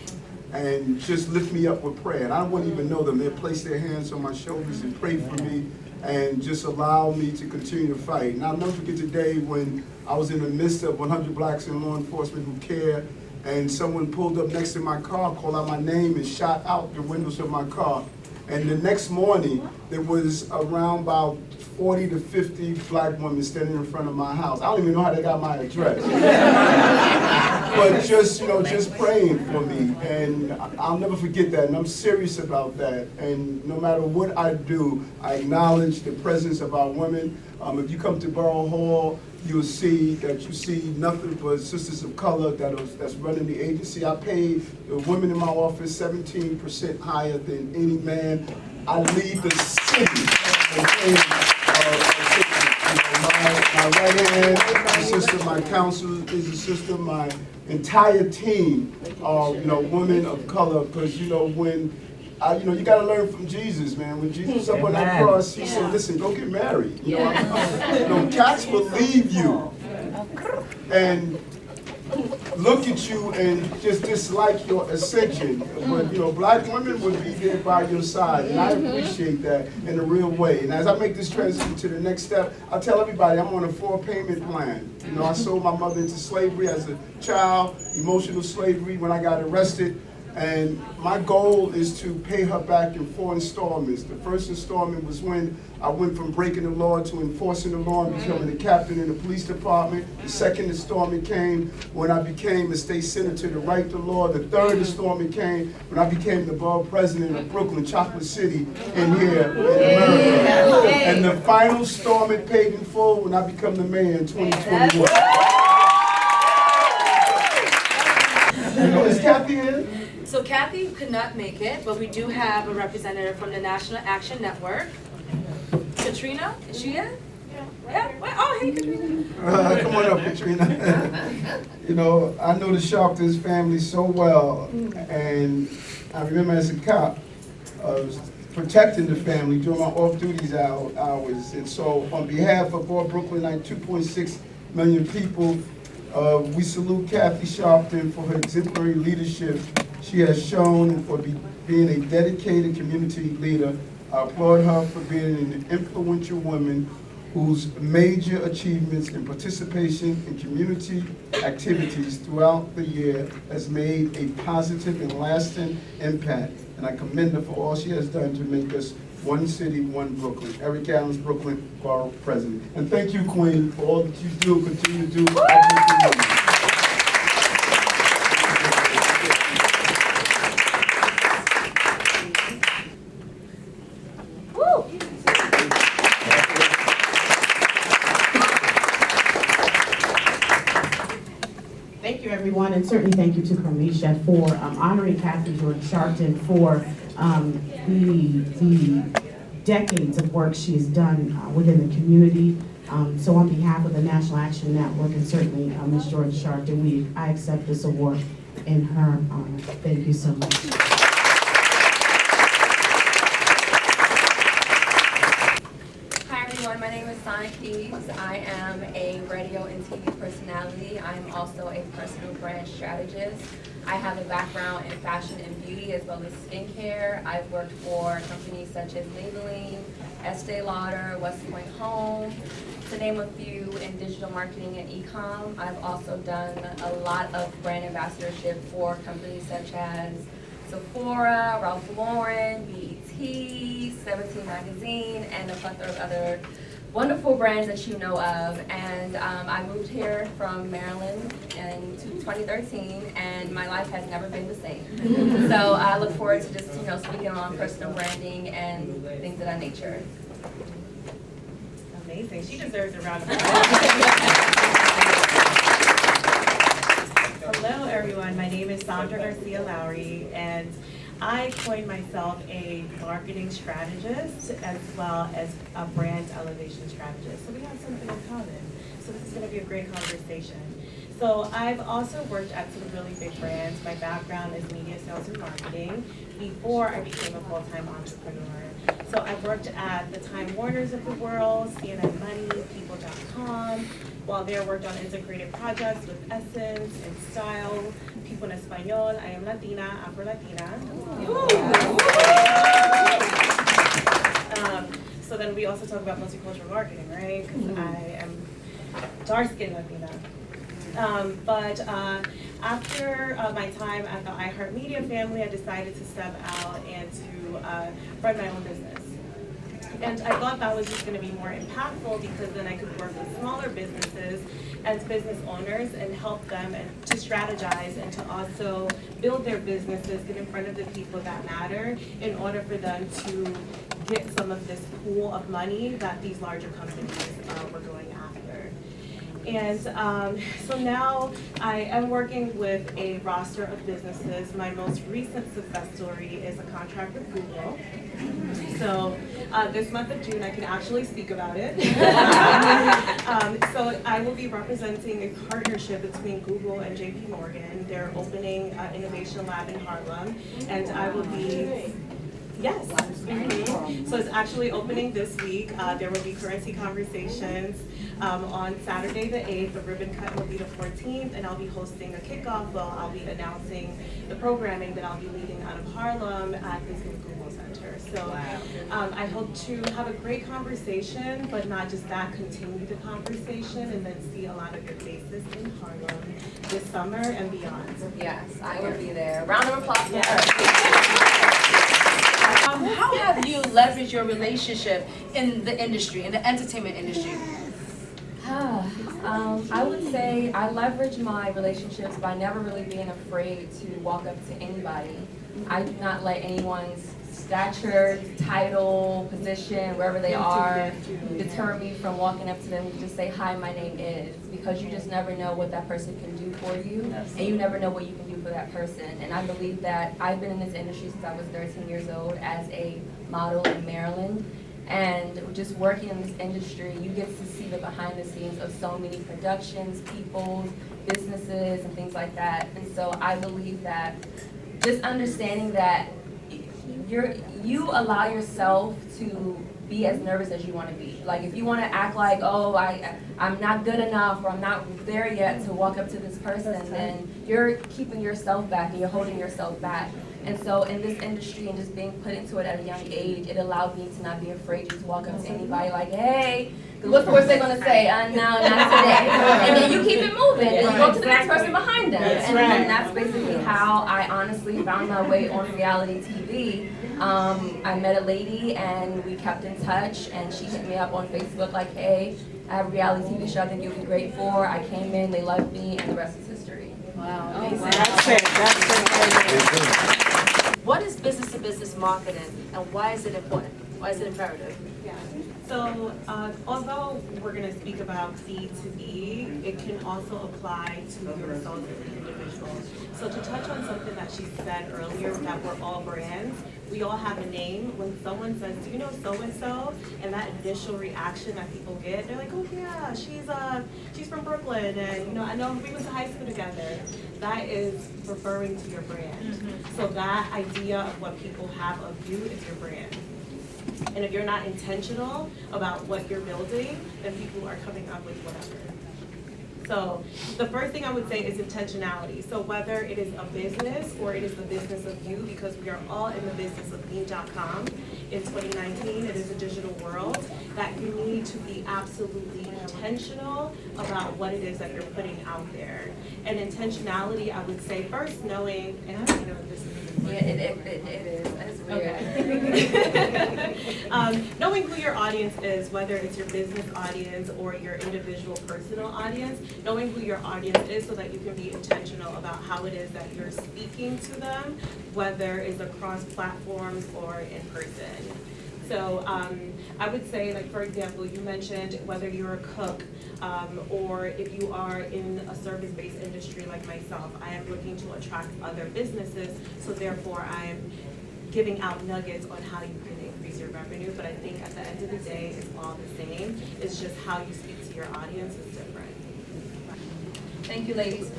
and just lift me up with prayer. And I wouldn't even know them. They'd place their hands on my shoulders and pray for me, and just allow me to continue to fight. And I'll never forget the day when I was in the midst of 100 blacks in law enforcement who care, and someone pulled up next to my car, called out my name, and shot out the windows of my car. And the next morning, there was around about 40 to 50 black women standing in front of my house. I don't even know how they got my address. But just praying for me. And I'll never forget that, and I'm serious about that. And no matter what I do, I acknowledge the presence of our women. If you come to Borough Hall, you'll see that you see nothing but sisters of color that's running the agency. I pay the women in my office 17% higher than any man. I lead the city. My right hand is a sister, my counsel is a sister, my entire team are women of color, because when you got to learn from Jesus, man. When Jesus up on that cross, he said, listen, go get married. Cats will leave you and look at you and just dislike your ascension. But black women would be there by your side, and I appreciate that in a real way. And as I make this transition to the next step, I tell everybody I'm on a 4-payment plan. I sold my mother into slavery as a child, emotional slavery when I got arrested. And my goal is to pay her back in 4 installments. The first installment was when I went from breaking the law to enforcing the law and becoming a captain in the police department. The second installment came when I became a state senator to write the law. The third installment came when I became the borough president of Brooklyn, Chocolate City, in here in America. And the final installment paid in full when I become the mayor in 2021. Is Kathy in? So Kathy could not make it, but we do have a representative from the National Action Network. Katrina, is she in? Yeah. Oh, hey, Katrina. Come on up, Katrina. You know, I know the Sharpton's family so well, and I remember as a cop, I was protecting the family during my off-duty hours. And so on behalf of all Brooklyn, like 2.6 million people, we salute Kathy Sharpton for her exemplary leadership she has shown and for being a dedicated community leader. I applaud her for being an influential woman whose major achievements and participation in community activities throughout the year has made a positive and lasting impact. And I commend her for all she has done to make us one city, one Brooklyn. Eric Allen's Brooklyn Borough President. And thank you, Queen, for all that you do, continue to do. Thank you, everyone, and certainly thank you to Carmisha for honoring Kathy Sharpton for the decades of work she has done within the community. So on behalf of the National Action Network and certainly Ms. George Sharpton, I accept this award in her honor. Thank you so much. My name is Sonic Keys. I am a radio and TV personality. I'm also a personal brand strategist. I have a background in fashion and beauty as well as skincare. I've worked for companies such as Maybelline, Estee Lauder, West Point Home, to name a few, in digital marketing and e-com. I've also done a lot of brand ambassadorship for companies such as Sephora, Ralph Lauren, BET, 17 Magazine, and a plethora of other wonderful brands that you know of. And I moved here from Maryland in 2013, and my life has never been the same. So I look forward to just, speaking on personal branding and things of that nature. Amazing. She deserves a round of applause. Hello, everyone. My name is Sandra Garcia Lowry, and I coined myself a marketing strategist as well as a brand elevation strategist. So we have something in common. So this is going to be a great conversation. So I've also worked at some really big brands. My background is media sales and marketing before I became a full-time entrepreneur. So I've worked at the Time Warners of the world, CNN Money, People.com. While there, worked on integrated projects with Essence and Style, People en Español, I am Latina, Afro-Latina. So then we also talk about multicultural marketing, right? Because I am dark-skinned Latina. But after my time at the iHeartMedia family, I decided to step out and to run my own business. And I thought that was just going to be more impactful because then I could work with smaller businesses as business owners and help them to strategize and to also build their businesses, get in front of the people that matter in order for them to get some of this pool of money that these larger companies were going after. And so now I am working with a roster of businesses. My most recent success story is a contract with Google. So this month of June, I can actually speak about it. So I will be representing a partnership between Google and JP Morgan. They're opening an innovation lab in Harlem, and I will be Yes. So it's actually opening this week. There will be currency conversations on Saturday the 8th. The ribbon cut will be the 14th, and I'll be hosting a kickoff. Well, I'll be announcing the programming that I'll be leading out of Harlem at the Google Center. So I hope to have a great conversation, but not just that, continue the conversation and then see a lot of your faces in Harlem this summer and beyond. Yes, I will be there. Round of applause for her. How have you leveraged your relationship in the industry, in the entertainment industry? I would say I leverage my relationships by never really being afraid to walk up to anybody. I do not let anyone's stature, title, position, wherever they are, deter me from walking up to them and just say, hi, my name is, because you just never know what that person can do for you, and you never know what you can do for that person. And I believe that I've been in this industry since I was 13 years old as a model in Maryland. And just working in this industry, you get to see the behind the scenes of so many productions, people, businesses, and things like that. And so I believe that just understanding that you allow yourself to be as nervous as you want to be. Like if you want to act like, oh, I'm not good enough or I'm not there yet to walk up to this person, then you're keeping yourself back and you're holding yourself back. And so in this industry and just being put into it at a young age, it allowed me to not be afraid to just walk up to anybody like, hey, because what's the worst they're going to say? No, not today. And then you keep it moving and you go to the next person behind them. And that's basically how I honestly found my way on reality TV. I met a lady and we kept in touch, and she hit me up on Facebook like, hey, I have a reality TV show I think you'll be great for. I came in, they loved me, and the rest is history. Wow. Oh, wow. That's it. What is business-to-business marketing, and why is it important? Why is it imperative? Yeah. So although we're going to speak about B2B, it can also apply to yourself as an individual. So to touch on something that she said earlier, that we're all brands, we all have a name. When someone says, do you know so-and-so? And that initial reaction that people get, they're like, oh yeah, she's from Brooklyn, and I know we went to high school together. That is referring to your brand. So that idea of what people have of you is your brand. And if you're not intentional about what you're building, then people are coming up with whatever. So the first thing I would say is intentionality. So whether it is a business or it is the business of you, because we are all in the business of being.com in 2019, it is a digital world, that you need to be absolutely intentional about what it is that you're putting out there. And intentionality, I would say first knowing, and I don't know if this is it is. It's weird. Knowing who your audience is, whether it's your business audience or your individual personal audience, knowing who your audience is so that you can be intentional about how it is that you're speaking to them, whether it's across platforms or in person. So I would say, like, for example, you mentioned whether you're a cook or if you are in a service-based industry like myself, I am looking to attract other businesses, so therefore I am giving out nuggets on how you can increase your revenue. But I think at the end of the day, it's all the same. It's just how you speak to your audience is different. Thank you, ladies.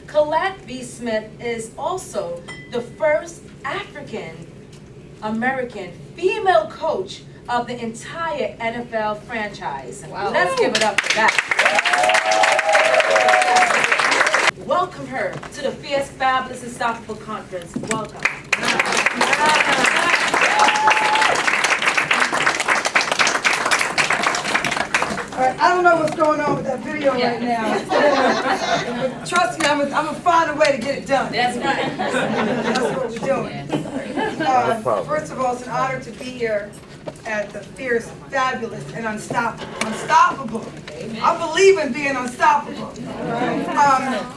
Colette B. Smith is also the first African-American female coach of the entire NFL franchise. Wow. Let's give it up for that. Welcome her to the Fierce, Fabulous, Unstoppable Conference. Welcome. All right, I don't know what's going on with that video right now. But trust me, I'm gonna find a way to get it done. That's right. That's what we're doing. First of all, it's an honor to be here at the Fierce, Fabulous, and Unstoppable. Unstoppable. I believe in being unstoppable.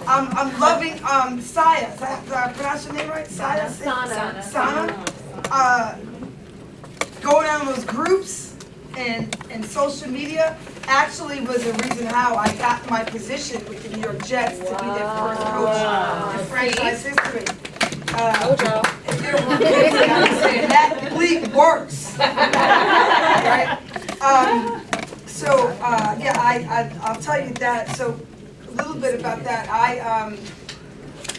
I'm loving Saya. Did I pronounce your name right? Saya? Sana. Going on those groups and social media actually was the reason how I got my position with the New York Jets to be their first coach in franchise history. That league works. Right? I'll tell you that. So a little bit about that. I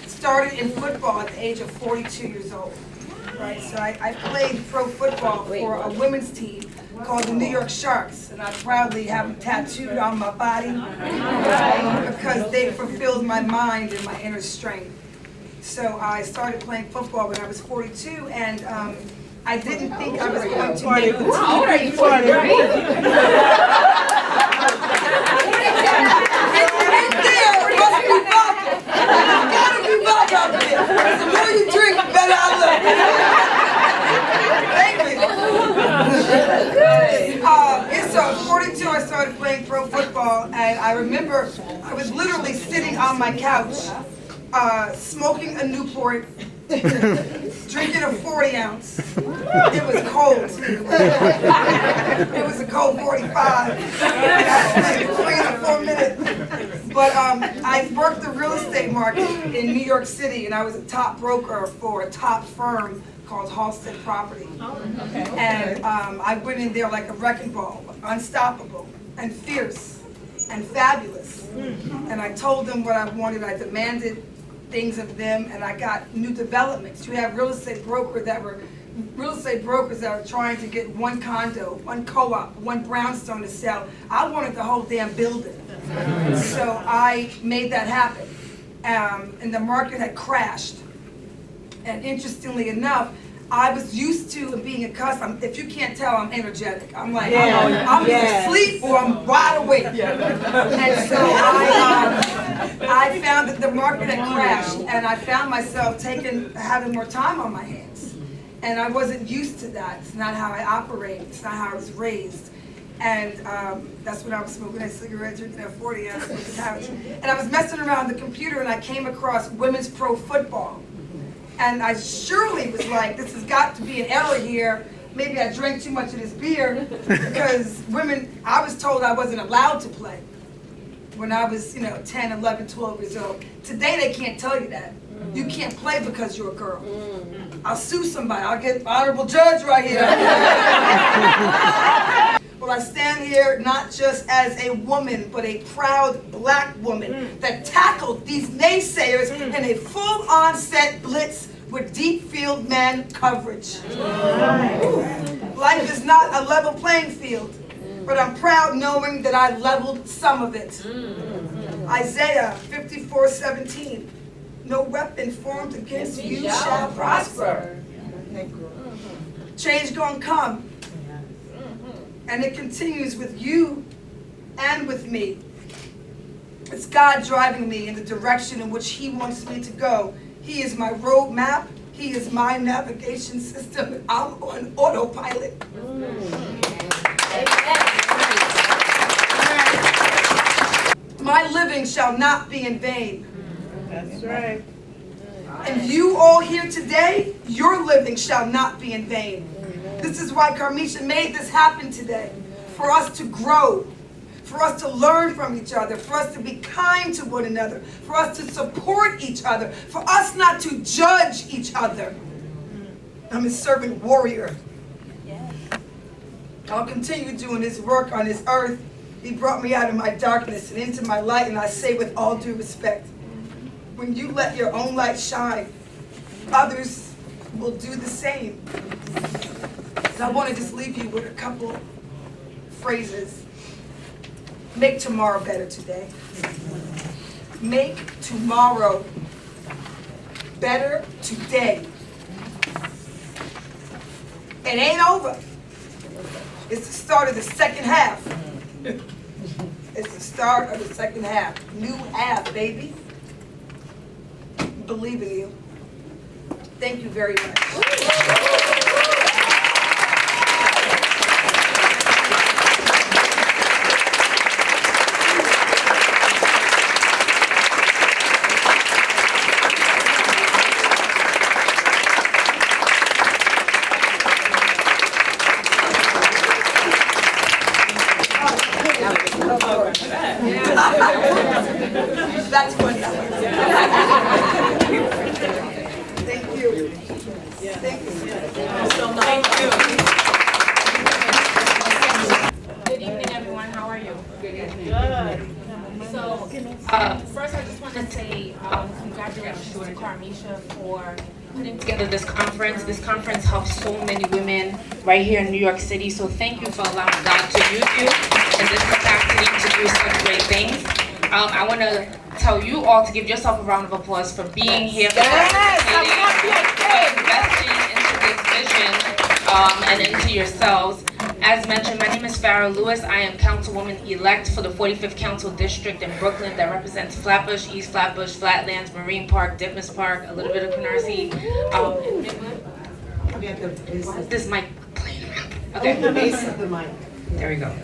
started in football at the age of 42 years old. right? So I played pro football for a women's team called the New York Sharks, and I proudly have them tattooed on my body because they fulfilled my mind and my inner strength. So I started playing football when I was 42, and I didn't think I was going to make the team. How old are you? 40, right? The more you drink, the better I look. Thank you. So at 42, I started playing pro football, and I remember I was literally sitting on my couch, smoking a Newport, drinking a 40 ounce. It was cold too. It was a cold 45. 3 to 4 minutes. But I worked the real estate market in New York City, and I was a top broker for a top firm called Halstead Property. And I went in there like a wrecking ball, unstoppable and fierce and fabulous. And I told them what I wanted. I demanded things of them, and I got new developments. You have real estate brokers that were trying to get one condo, one co-op, one brownstone to sell. I wanted the whole damn building. So I made that happen. And the market had crashed. And interestingly enough, I was used to being accustomed. If you can't tell, I'm energetic. I'm like, I'm either asleep or I'm wide awake. And so I found that the market had crashed, and I found myself having more time on my hands. And I wasn't used to that. It's not how I operate. It's not how I was raised. And that's when I was smoking a cigarette, drinking a 40 ounce on the couch. And I was messing around the computer, and I came across women's pro football. And I surely was like, this has got to be an error here. Maybe I drank too much of this beer, because I was told I wasn't allowed to play when I was, 10, 11, 12 years old. Today they can't tell you that. You can't play because you're a girl. I'll sue somebody. I'll get honorable judge right here. Well, I stand here not just as a woman, but a proud black woman that tackled these naysayers in a full onset blitz with deep field man coverage. Life is not a level playing field, but I'm proud knowing that I leveled some of it. Isaiah 54:17. No weapon formed against you shall prosper. Change gonna come. And it continues with you and with me. It's God driving me in the direction in which He wants me to go. He is my road map. He is my navigation system. And I'm on autopilot. My living shall not be in vain. That's right. And you all here today, your living shall not be in vain. This is why Carmisha made this happen today. For us to grow, for us to learn from each other, for us to be kind to one another, for us to support each other, for us not to judge each other. I'm a servant warrior. I'll continue doing His work on this earth. He brought me out of my darkness and into my light, and I say with all due respect, when you let your own light shine, others will do the same. So I want to just leave you with a couple phrases. Make tomorrow better today. Make tomorrow better today. It ain't over. It's the start of the second half. It's the start of the second half. New half, baby. Believe in you. Thank you very much. That's funny. Thank you. Thank you so much. Good evening, everyone. How are you? Good evening. So, first I just want to say congratulations to Carmisha for putting together this conference. This conference helps so many women right here in New York City. So thank you for allowing God to use you in this capacity to do such great things. I want to tell you all to give yourself a round of applause for being here, for investing into this vision and into yourselves. As mentioned, my name is Farrah Lewis. I am Councilwoman-elect for the 45th Council District in Brooklyn that represents Flatbush, East Flatbush, Flatlands, Marine Park, Dippers Park, a little bit of Canarsie, and this mic playing around. Okay. The base of the mic. There we go.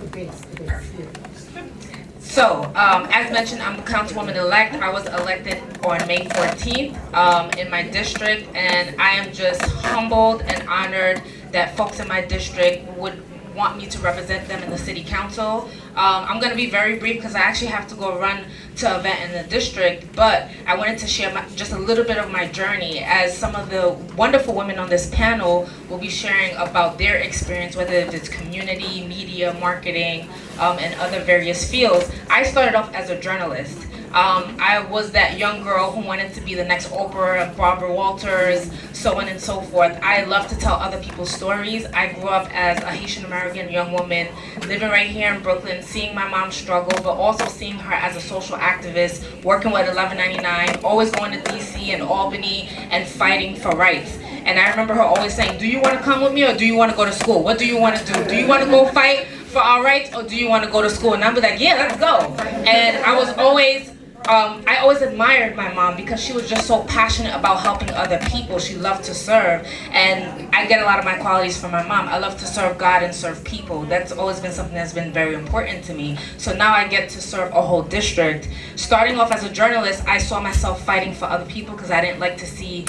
So, as mentioned, I'm the Councilwoman-elect. I was elected on May 14th in my district, and I am just humbled and honored that folks in my district would want me to represent them in the city council. I'm going to be very brief because I actually have to go run to an event in the district, but I wanted to share just a little bit of my journey, as some of the wonderful women on this panel will be sharing about their experience, whether it's community, media, marketing, and other various fields. I started off as a journalist. I was that young girl who wanted to be the next Oprah, Barbara Walters, so on and so forth. I love to tell other people's stories. I grew up as a Haitian American young woman, living right here in Brooklyn, seeing my mom struggle, but also seeing her as a social activist, working with 1199, always going to DC and Albany and fighting for rights. And I remember her always saying, do you want to come with me or do you want to go to school? What do you want to do? Do you want to go fight for our rights or do you want to go to school? And I'd be like, yeah, let's go. And I was always I always admired my mom because she was just so passionate about helping other people. She loved to serve, and I get a lot of my qualities from my mom. I love to serve God and serve people. That's always been something that's been very important to me. So now I get to serve a whole district. Starting off as a journalist, I saw myself fighting for other people because I didn't like to see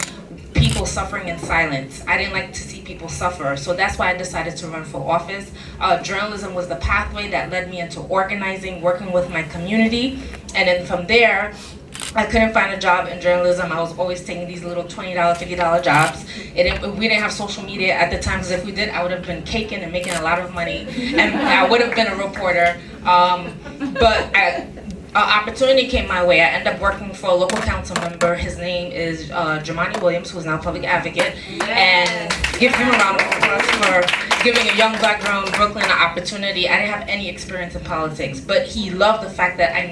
people suffering in silence. I didn't like to see people suffer. So that's why I decided to run for office. Journalism was the pathway that led me into organizing, working with my community. And then from there, I couldn't find a job in journalism. I was always taking these little $20, $50 jobs. We didn't have social media at the time, because if we did, I would have been caking and making a lot of money. And I would have been a reporter. But an opportunity came my way. I ended up working for a local council member. His name is Jamani Williams, who's now a public advocate. And give him a round of applause for giving a young black girl in Brooklyn an opportunity. I didn't have any experience in politics, but he loved the fact that I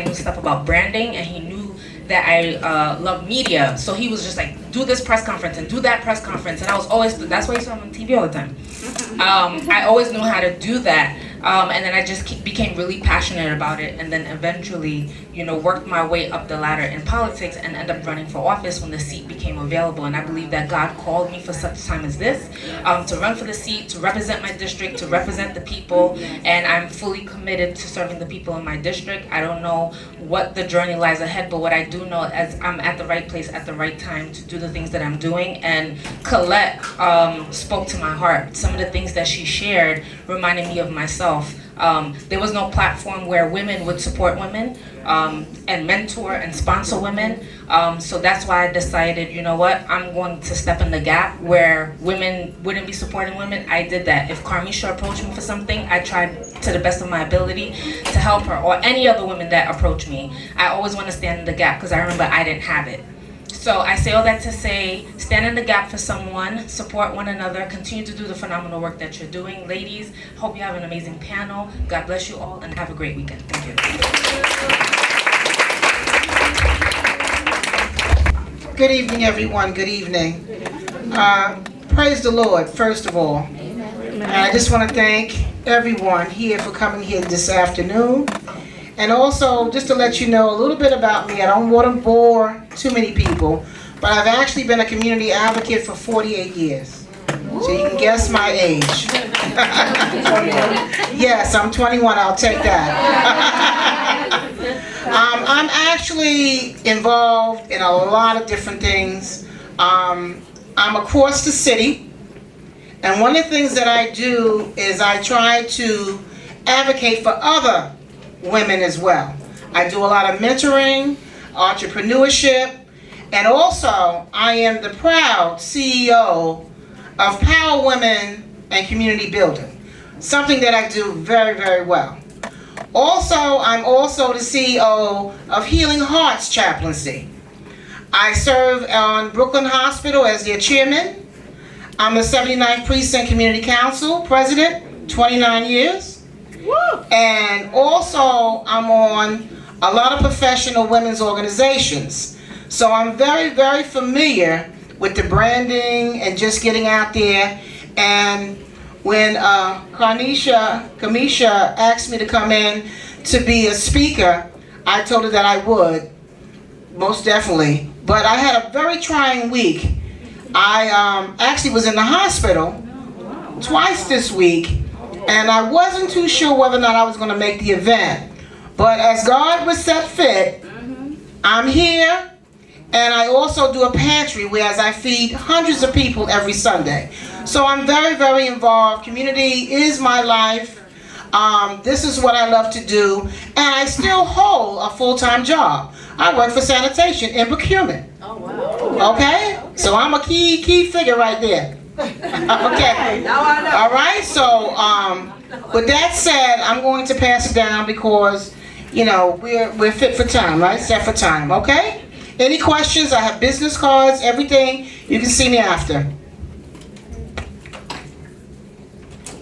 knew stuff about branding, and he knew that I love media. So he was just like, do this press conference and do that press conference. And I was always, that's why you saw him on TV all the time. I always knew how to do that. And then I just became really passionate about it, and then eventually, worked my way up the ladder in politics and ended up running for office when the seat became available. And I believe that God called me for such time as this, to run for the seat, to represent my district, to represent the people, and I'm fully committed to serving the people in my district. I don't know what the journey lies ahead, but what I do know is I'm at the right place at the right time to do the things that I'm doing. And Colette spoke to my heart. Some of the things that she shared reminded me of myself. There was no platform where women would support women and mentor and sponsor women. So that's why I decided, you know what, I'm going to step in the gap where women wouldn't be supporting women. I did that. If Carmisha approached me for something, I tried to the best of my ability to help her, or any other women that approach me. I always want to stand in the gap because I remember I didn't have it. So I say all that to say, stand in the gap for someone, support one another, continue to do the phenomenal work that you're doing. Ladies, hope you have an amazing panel. God bless you all and have a great weekend. Thank you. Good evening, everyone. Good evening. Praise the Lord, first of all. And I just want to thank everyone here for coming here this afternoon. And also, just to let you know a little bit about me, I don't want to bore too many people, but I've actually been a community advocate for 48 years. So you can guess my age. Yes, I'm 21, I'll take that. I'm actually involved in a lot of different things. I'm across the city, and one of the things that I do is I try to advocate for other women as well. I do a lot of mentoring, entrepreneurship, and also I am the proud CEO of Power Women and Community Building, something that I do very, very well. Also, I'm also the CEO of Healing Hearts Chaplaincy. I serve on Brooklyn Hospital as their chairman. I'm the 79th Precinct Community Council President, 29 years. And also I'm on a lot of professional women's organizations. So I'm very, very familiar with the branding and just getting out there. And when Kamisha asked me to come in to be a speaker, I told her that I would, most definitely. But I had a very trying week. I actually was in the hospital twice this week, and I wasn't too sure whether or not I was going to make the event. But as God was set fit, I'm here, and I also do a pantry whereas I feed hundreds of people every Sunday. So I'm very, very involved. Community is my life. This is what I love to do, and I still hold a full-time job. I work for sanitation in procurement. Oh, wow. Okay? So I'm a key figure right there. Okay. Now I know. All right. So with that said, I'm going to pass it down because, you know, we're fit for time, right? Set for time. Okay. Any questions? I have business cards, everything. You can see me after.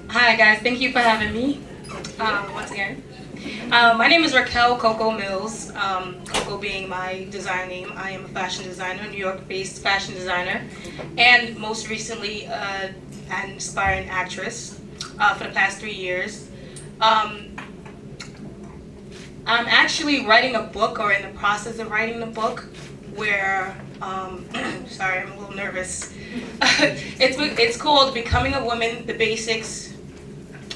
Hi guys, thank you for having me once again. My name is Raquel Coco Mills, Coco being my design name. I am a fashion designer, New York-based fashion designer, and most recently an aspiring actress for the past 3 years. I'm actually writing a book, or in the process of writing the book, where, sorry, I'm a little nervous. It's called Becoming a Woman, The Basics,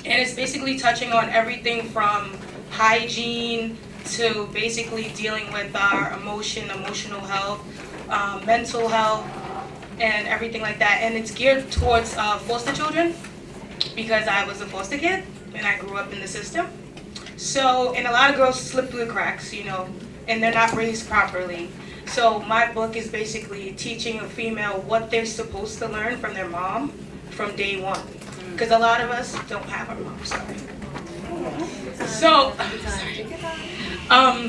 and it's basically touching on everything from hygiene to basically dealing with our emotional health, mental health, and everything like that. And it's geared towards foster children, because I was a foster kid and I grew up in the system. So, and a lot of girls slip through the cracks, you know, and they're not raised properly. So my book is basically teaching a female what they're supposed to learn from their mom from day one. Because a lot of us don't have our mom, sorry.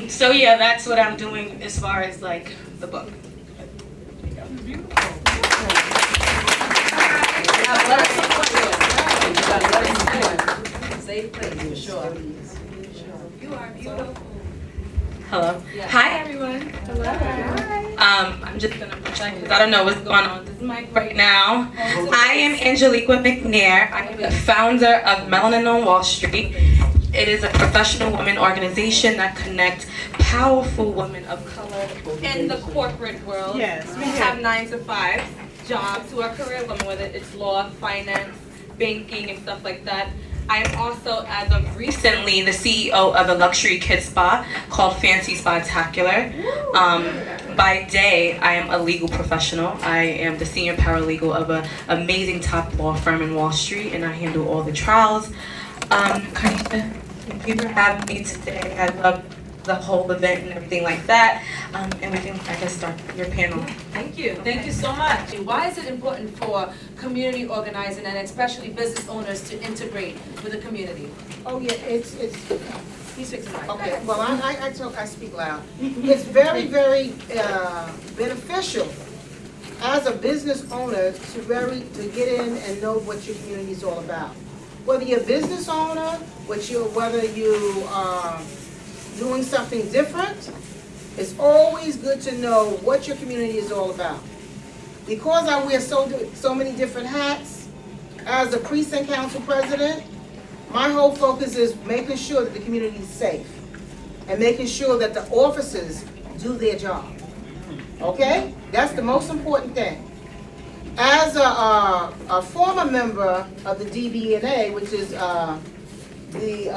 So yeah, that's what I'm doing as far as like the book. Safe place, for sure. You are beautiful. Hello. Hi everyone. Hello. I'm just gonna pretend because I don't know what's going on with this mic right now. I am Angeliqua McNair. I am the founder of Melanin on Wall Street. It is a professional women organization that connects powerful women of color in the corporate world. Yes, we have 9-to-5 jobs who are career women, whether it's law, finance, banking, and stuff like that. I am also, as of recently, the CEO of a luxury kids spa called Fancy Spatacular. By day, I am a legal professional. I am the senior paralegal of an amazing top law firm in Wall Street, and I handle all the trials. Kanisha, thank you for having me today. I love the whole event and everything like that. And we can, I guess, start your panel. Thank you. Thank you so much. Why is it important for community organizing and especially business owners to integrate with the community? Oh yeah, it's. He's fixing mine. Okay. Well, I speak loud. It's very, very beneficial as a business owner to get in and know what your community is all about. Whether you're a business owner, whether you are doing something different, it's always good to know what your community is all about. Because I wear so many different hats, as a precinct council president, my whole focus is making sure that the community is safe and making sure that the officers do their job. Okay? That's the most important thing. As a former member of the DBNA, which is the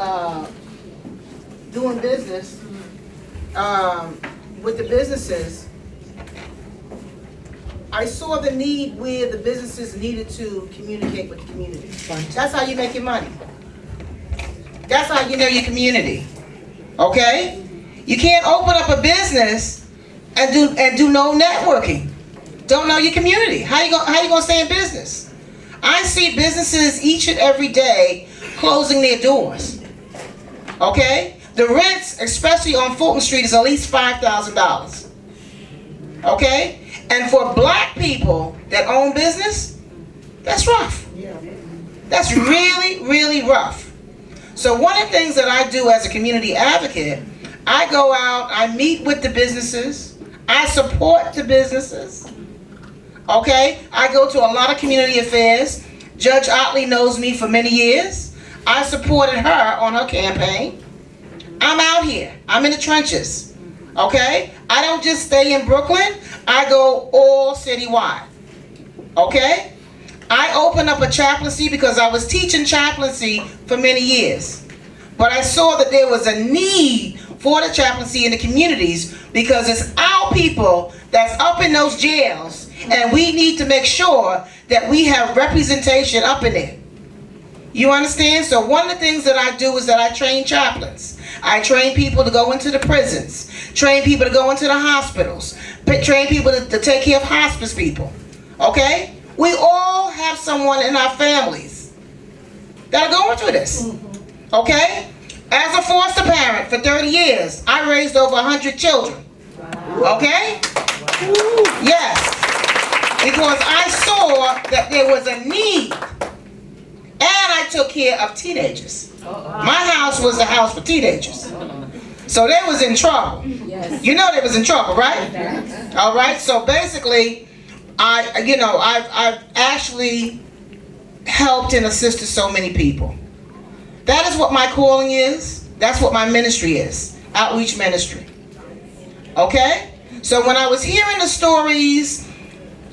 doing business with the businesses, I saw the need where the businesses needed to communicate with the community. That's how you make your money. That's how you know your community. Okay? You can't open up a business and do no networking. Don't know your community. How you gonna stay in business? I see businesses each and every day closing their doors. Okay? The rents, especially on Fulton Street, is at least $5,000. Okay? And for black people that own business, that's rough. That's really, really rough. So one of the things that I do as a community advocate, I go out, I meet with the businesses, I support the businesses. Okay? I go to a lot of community affairs. Judge Otley knows me for many years. I supported her on her campaign. I'm out here. I'm in the trenches. Okay? I don't just stay in Brooklyn. I go all citywide. Okay? I opened up a chaplaincy because I was teaching chaplaincy for many years. But I saw that there was a need for the chaplaincy in the communities because it's our people that's up in those jails, and we need to make sure that we have representation up in there. You understand? So one of the things that I do is that I train chaplains. I train people to go into the prisons, train people to go into the hospitals, train people to take care of hospice people. Okay? We all have someone in our families that are going through this. Okay? As a foster parent for 30 years, I raised over 100 children. Okay? Yes. Because I saw that there was a need. And I took care of teenagers. My house was the house for teenagers. So they was in trouble. You know they was in trouble, right? All right. So basically, I've actually helped and assisted so many people. That is what my calling is. That's what my ministry is. Outreach ministry. Okay? So when I was hearing the stories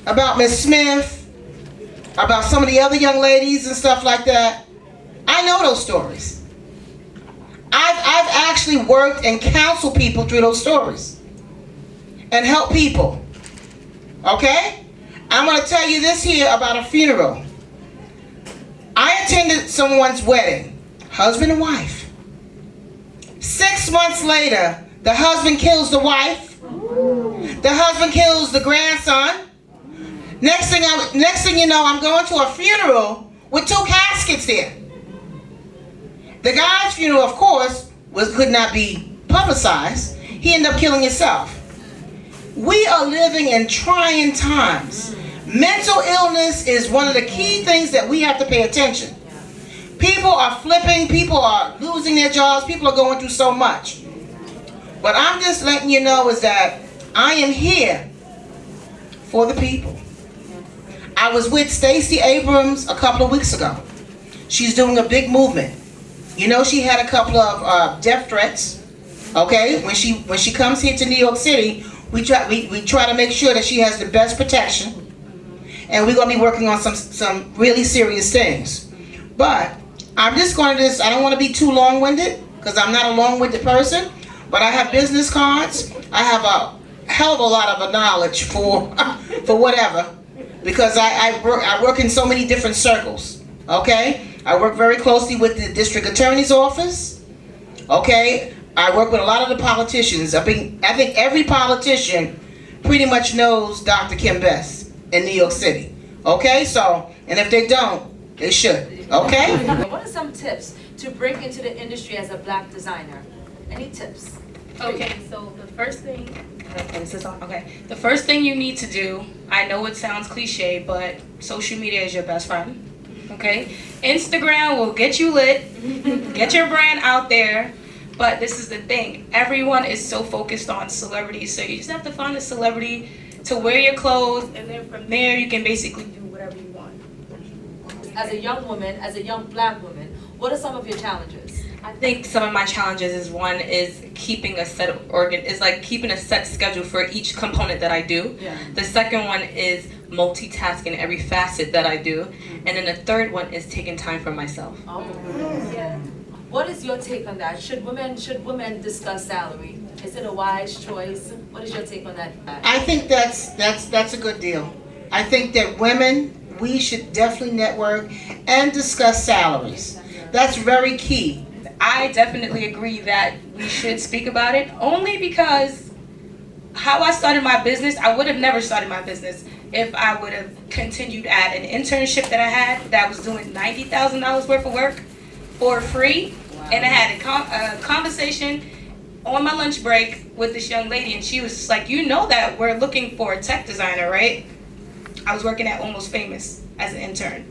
about Miss Smith, about some of the other young ladies and stuff like that, I know those stories. I've actually worked and counseled people through those stories and helped people. Okay? I'm going to tell you this here about a funeral. I attended someone's wedding, husband and wife. 6 months later, the husband kills the wife. The husband kills the grandson. Next thing you know, I'm going to a funeral with 2 caskets there. The guy's funeral, of course, could not be publicized. He ended up killing himself. We are living in trying times. Mental illness is one of the key things that we have to pay attention. People are flipping, people are losing their jobs, people are going through so much. What I'm just letting you know is that I am here for the people. I was with Stacey Abrams a couple of weeks ago. She's doing a big movement. You know, she had a couple of death threats. Okay, when she comes here to New York City, we try to make sure that she has the best protection, and we're gonna be working on some really serious things. But I'm just going to I don't want to be too long-winded because I'm not a long-winded person. But I have business cards. I have a hell of a lot of knowledge for whatever, because I work in so many different circles. Okay, I work very closely with the district attorney's office. Okay, I work with a lot of the politicians. I think every politician pretty much knows Dr. Kim Best in New York City. Okay, so, and if they don't, they should. Okay. What are some tips to break into the industry as a black designer? Any tips? Okay, so the first thing, the first thing you need to do, I know it sounds cliche, but social media is your best friend. Okay, Instagram will get you lit, get your brand out there. But this is the thing, everyone is so focused on celebrities, so you just have to find a celebrity to wear your clothes, and then from there you can basically do whatever you want. As a young woman, as a young black woman, what are some of your challenges? I think some of my challenges is one is keeping a set keeping a set schedule for each component that I do. Yeah. The second one is multitasking every facet that I do, and then the third one is taking time for myself. Oh, yeah. What is your take on that? Should women discuss salary? Is it a wise choice? What is your take on that? I think that's a good deal. I think that women, we should definitely network and discuss salaries. That's very key. I definitely agree that we should speak about it, only because how I started my business, I would have never started my business if I would have continued at an internship that I had that was doing $90,000 worth of work for free. And I had a conversation on my lunch break with this young lady, and she was just like, you know that we're looking for a tech designer, right? I was working at Almost Famous as an intern.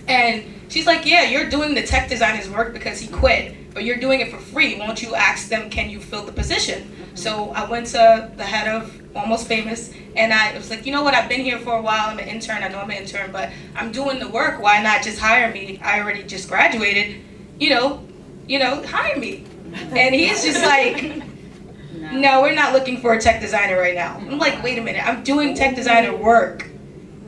And she's like, yeah, you're doing the tech designer's work because he quit, but you're doing it for free. Won't you ask them, can you fill the position? So I went to the head of Almost Famous, and I was like, you know what, I've been here for a while, I'm an intern, I know I'm an intern, but I'm doing the work, why not just hire me? I already just graduated, you know, hire me. And he's just like, no, we're not looking for a tech designer right now. I'm like, wait a minute, I'm doing tech designer work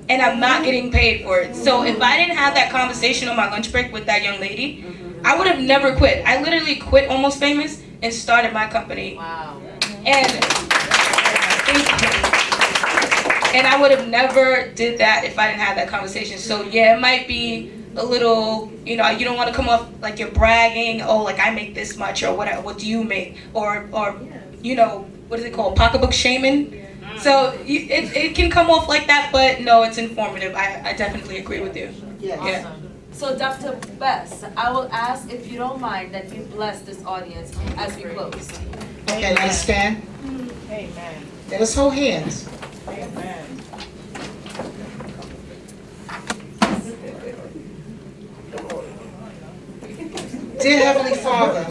and I'm not getting paid for it. So if I didn't have that conversation on my lunch break with that young lady, I would have never quit. I literally quit Almost Famous and started my company. Wow. And I would have never did that if I didn't have that conversation. So yeah, it might be a little, you don't want to come off like you're bragging, oh, like I make this much, or what do you make? Or what is it called? Pocketbook shaming. So it can come off like that, but no, it's informative. I definitely agree with you. Yeah. Awesome. So Dr. Bess, I will ask if you don't mind that you bless this audience as we close. Okay, let us stand. Amen. Let us hold hands. Amen. Dear Heavenly Father,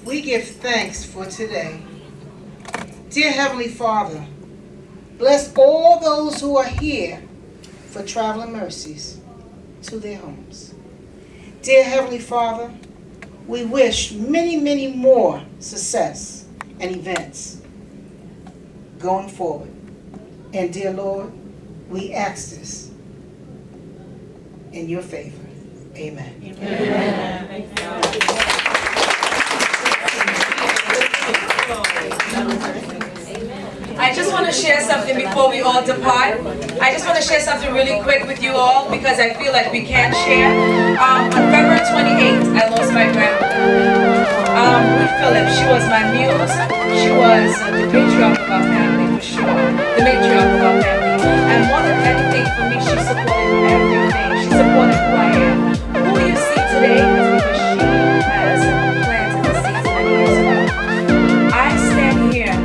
we give thanks for today. Dear Heavenly Father, bless all those who are here for traveling mercies to their homes. Dear Heavenly Father, we wish many, many more success and events going forward. And dear Lord, we ask this in your favor. Amen. Amen. I just want to share something before we all depart. I just want to share something really quick with you all because I feel like we can't share. On February 28th, I lost my grandmother. Ruth Phillips, she was my muse. She was the patriarch of our family, for sure. The matriarch of our family. And more than anything, for me, she supported everything. She supported who I am. Who you see today is because she has planted the seeds many years ago. I stand here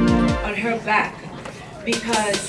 on her back because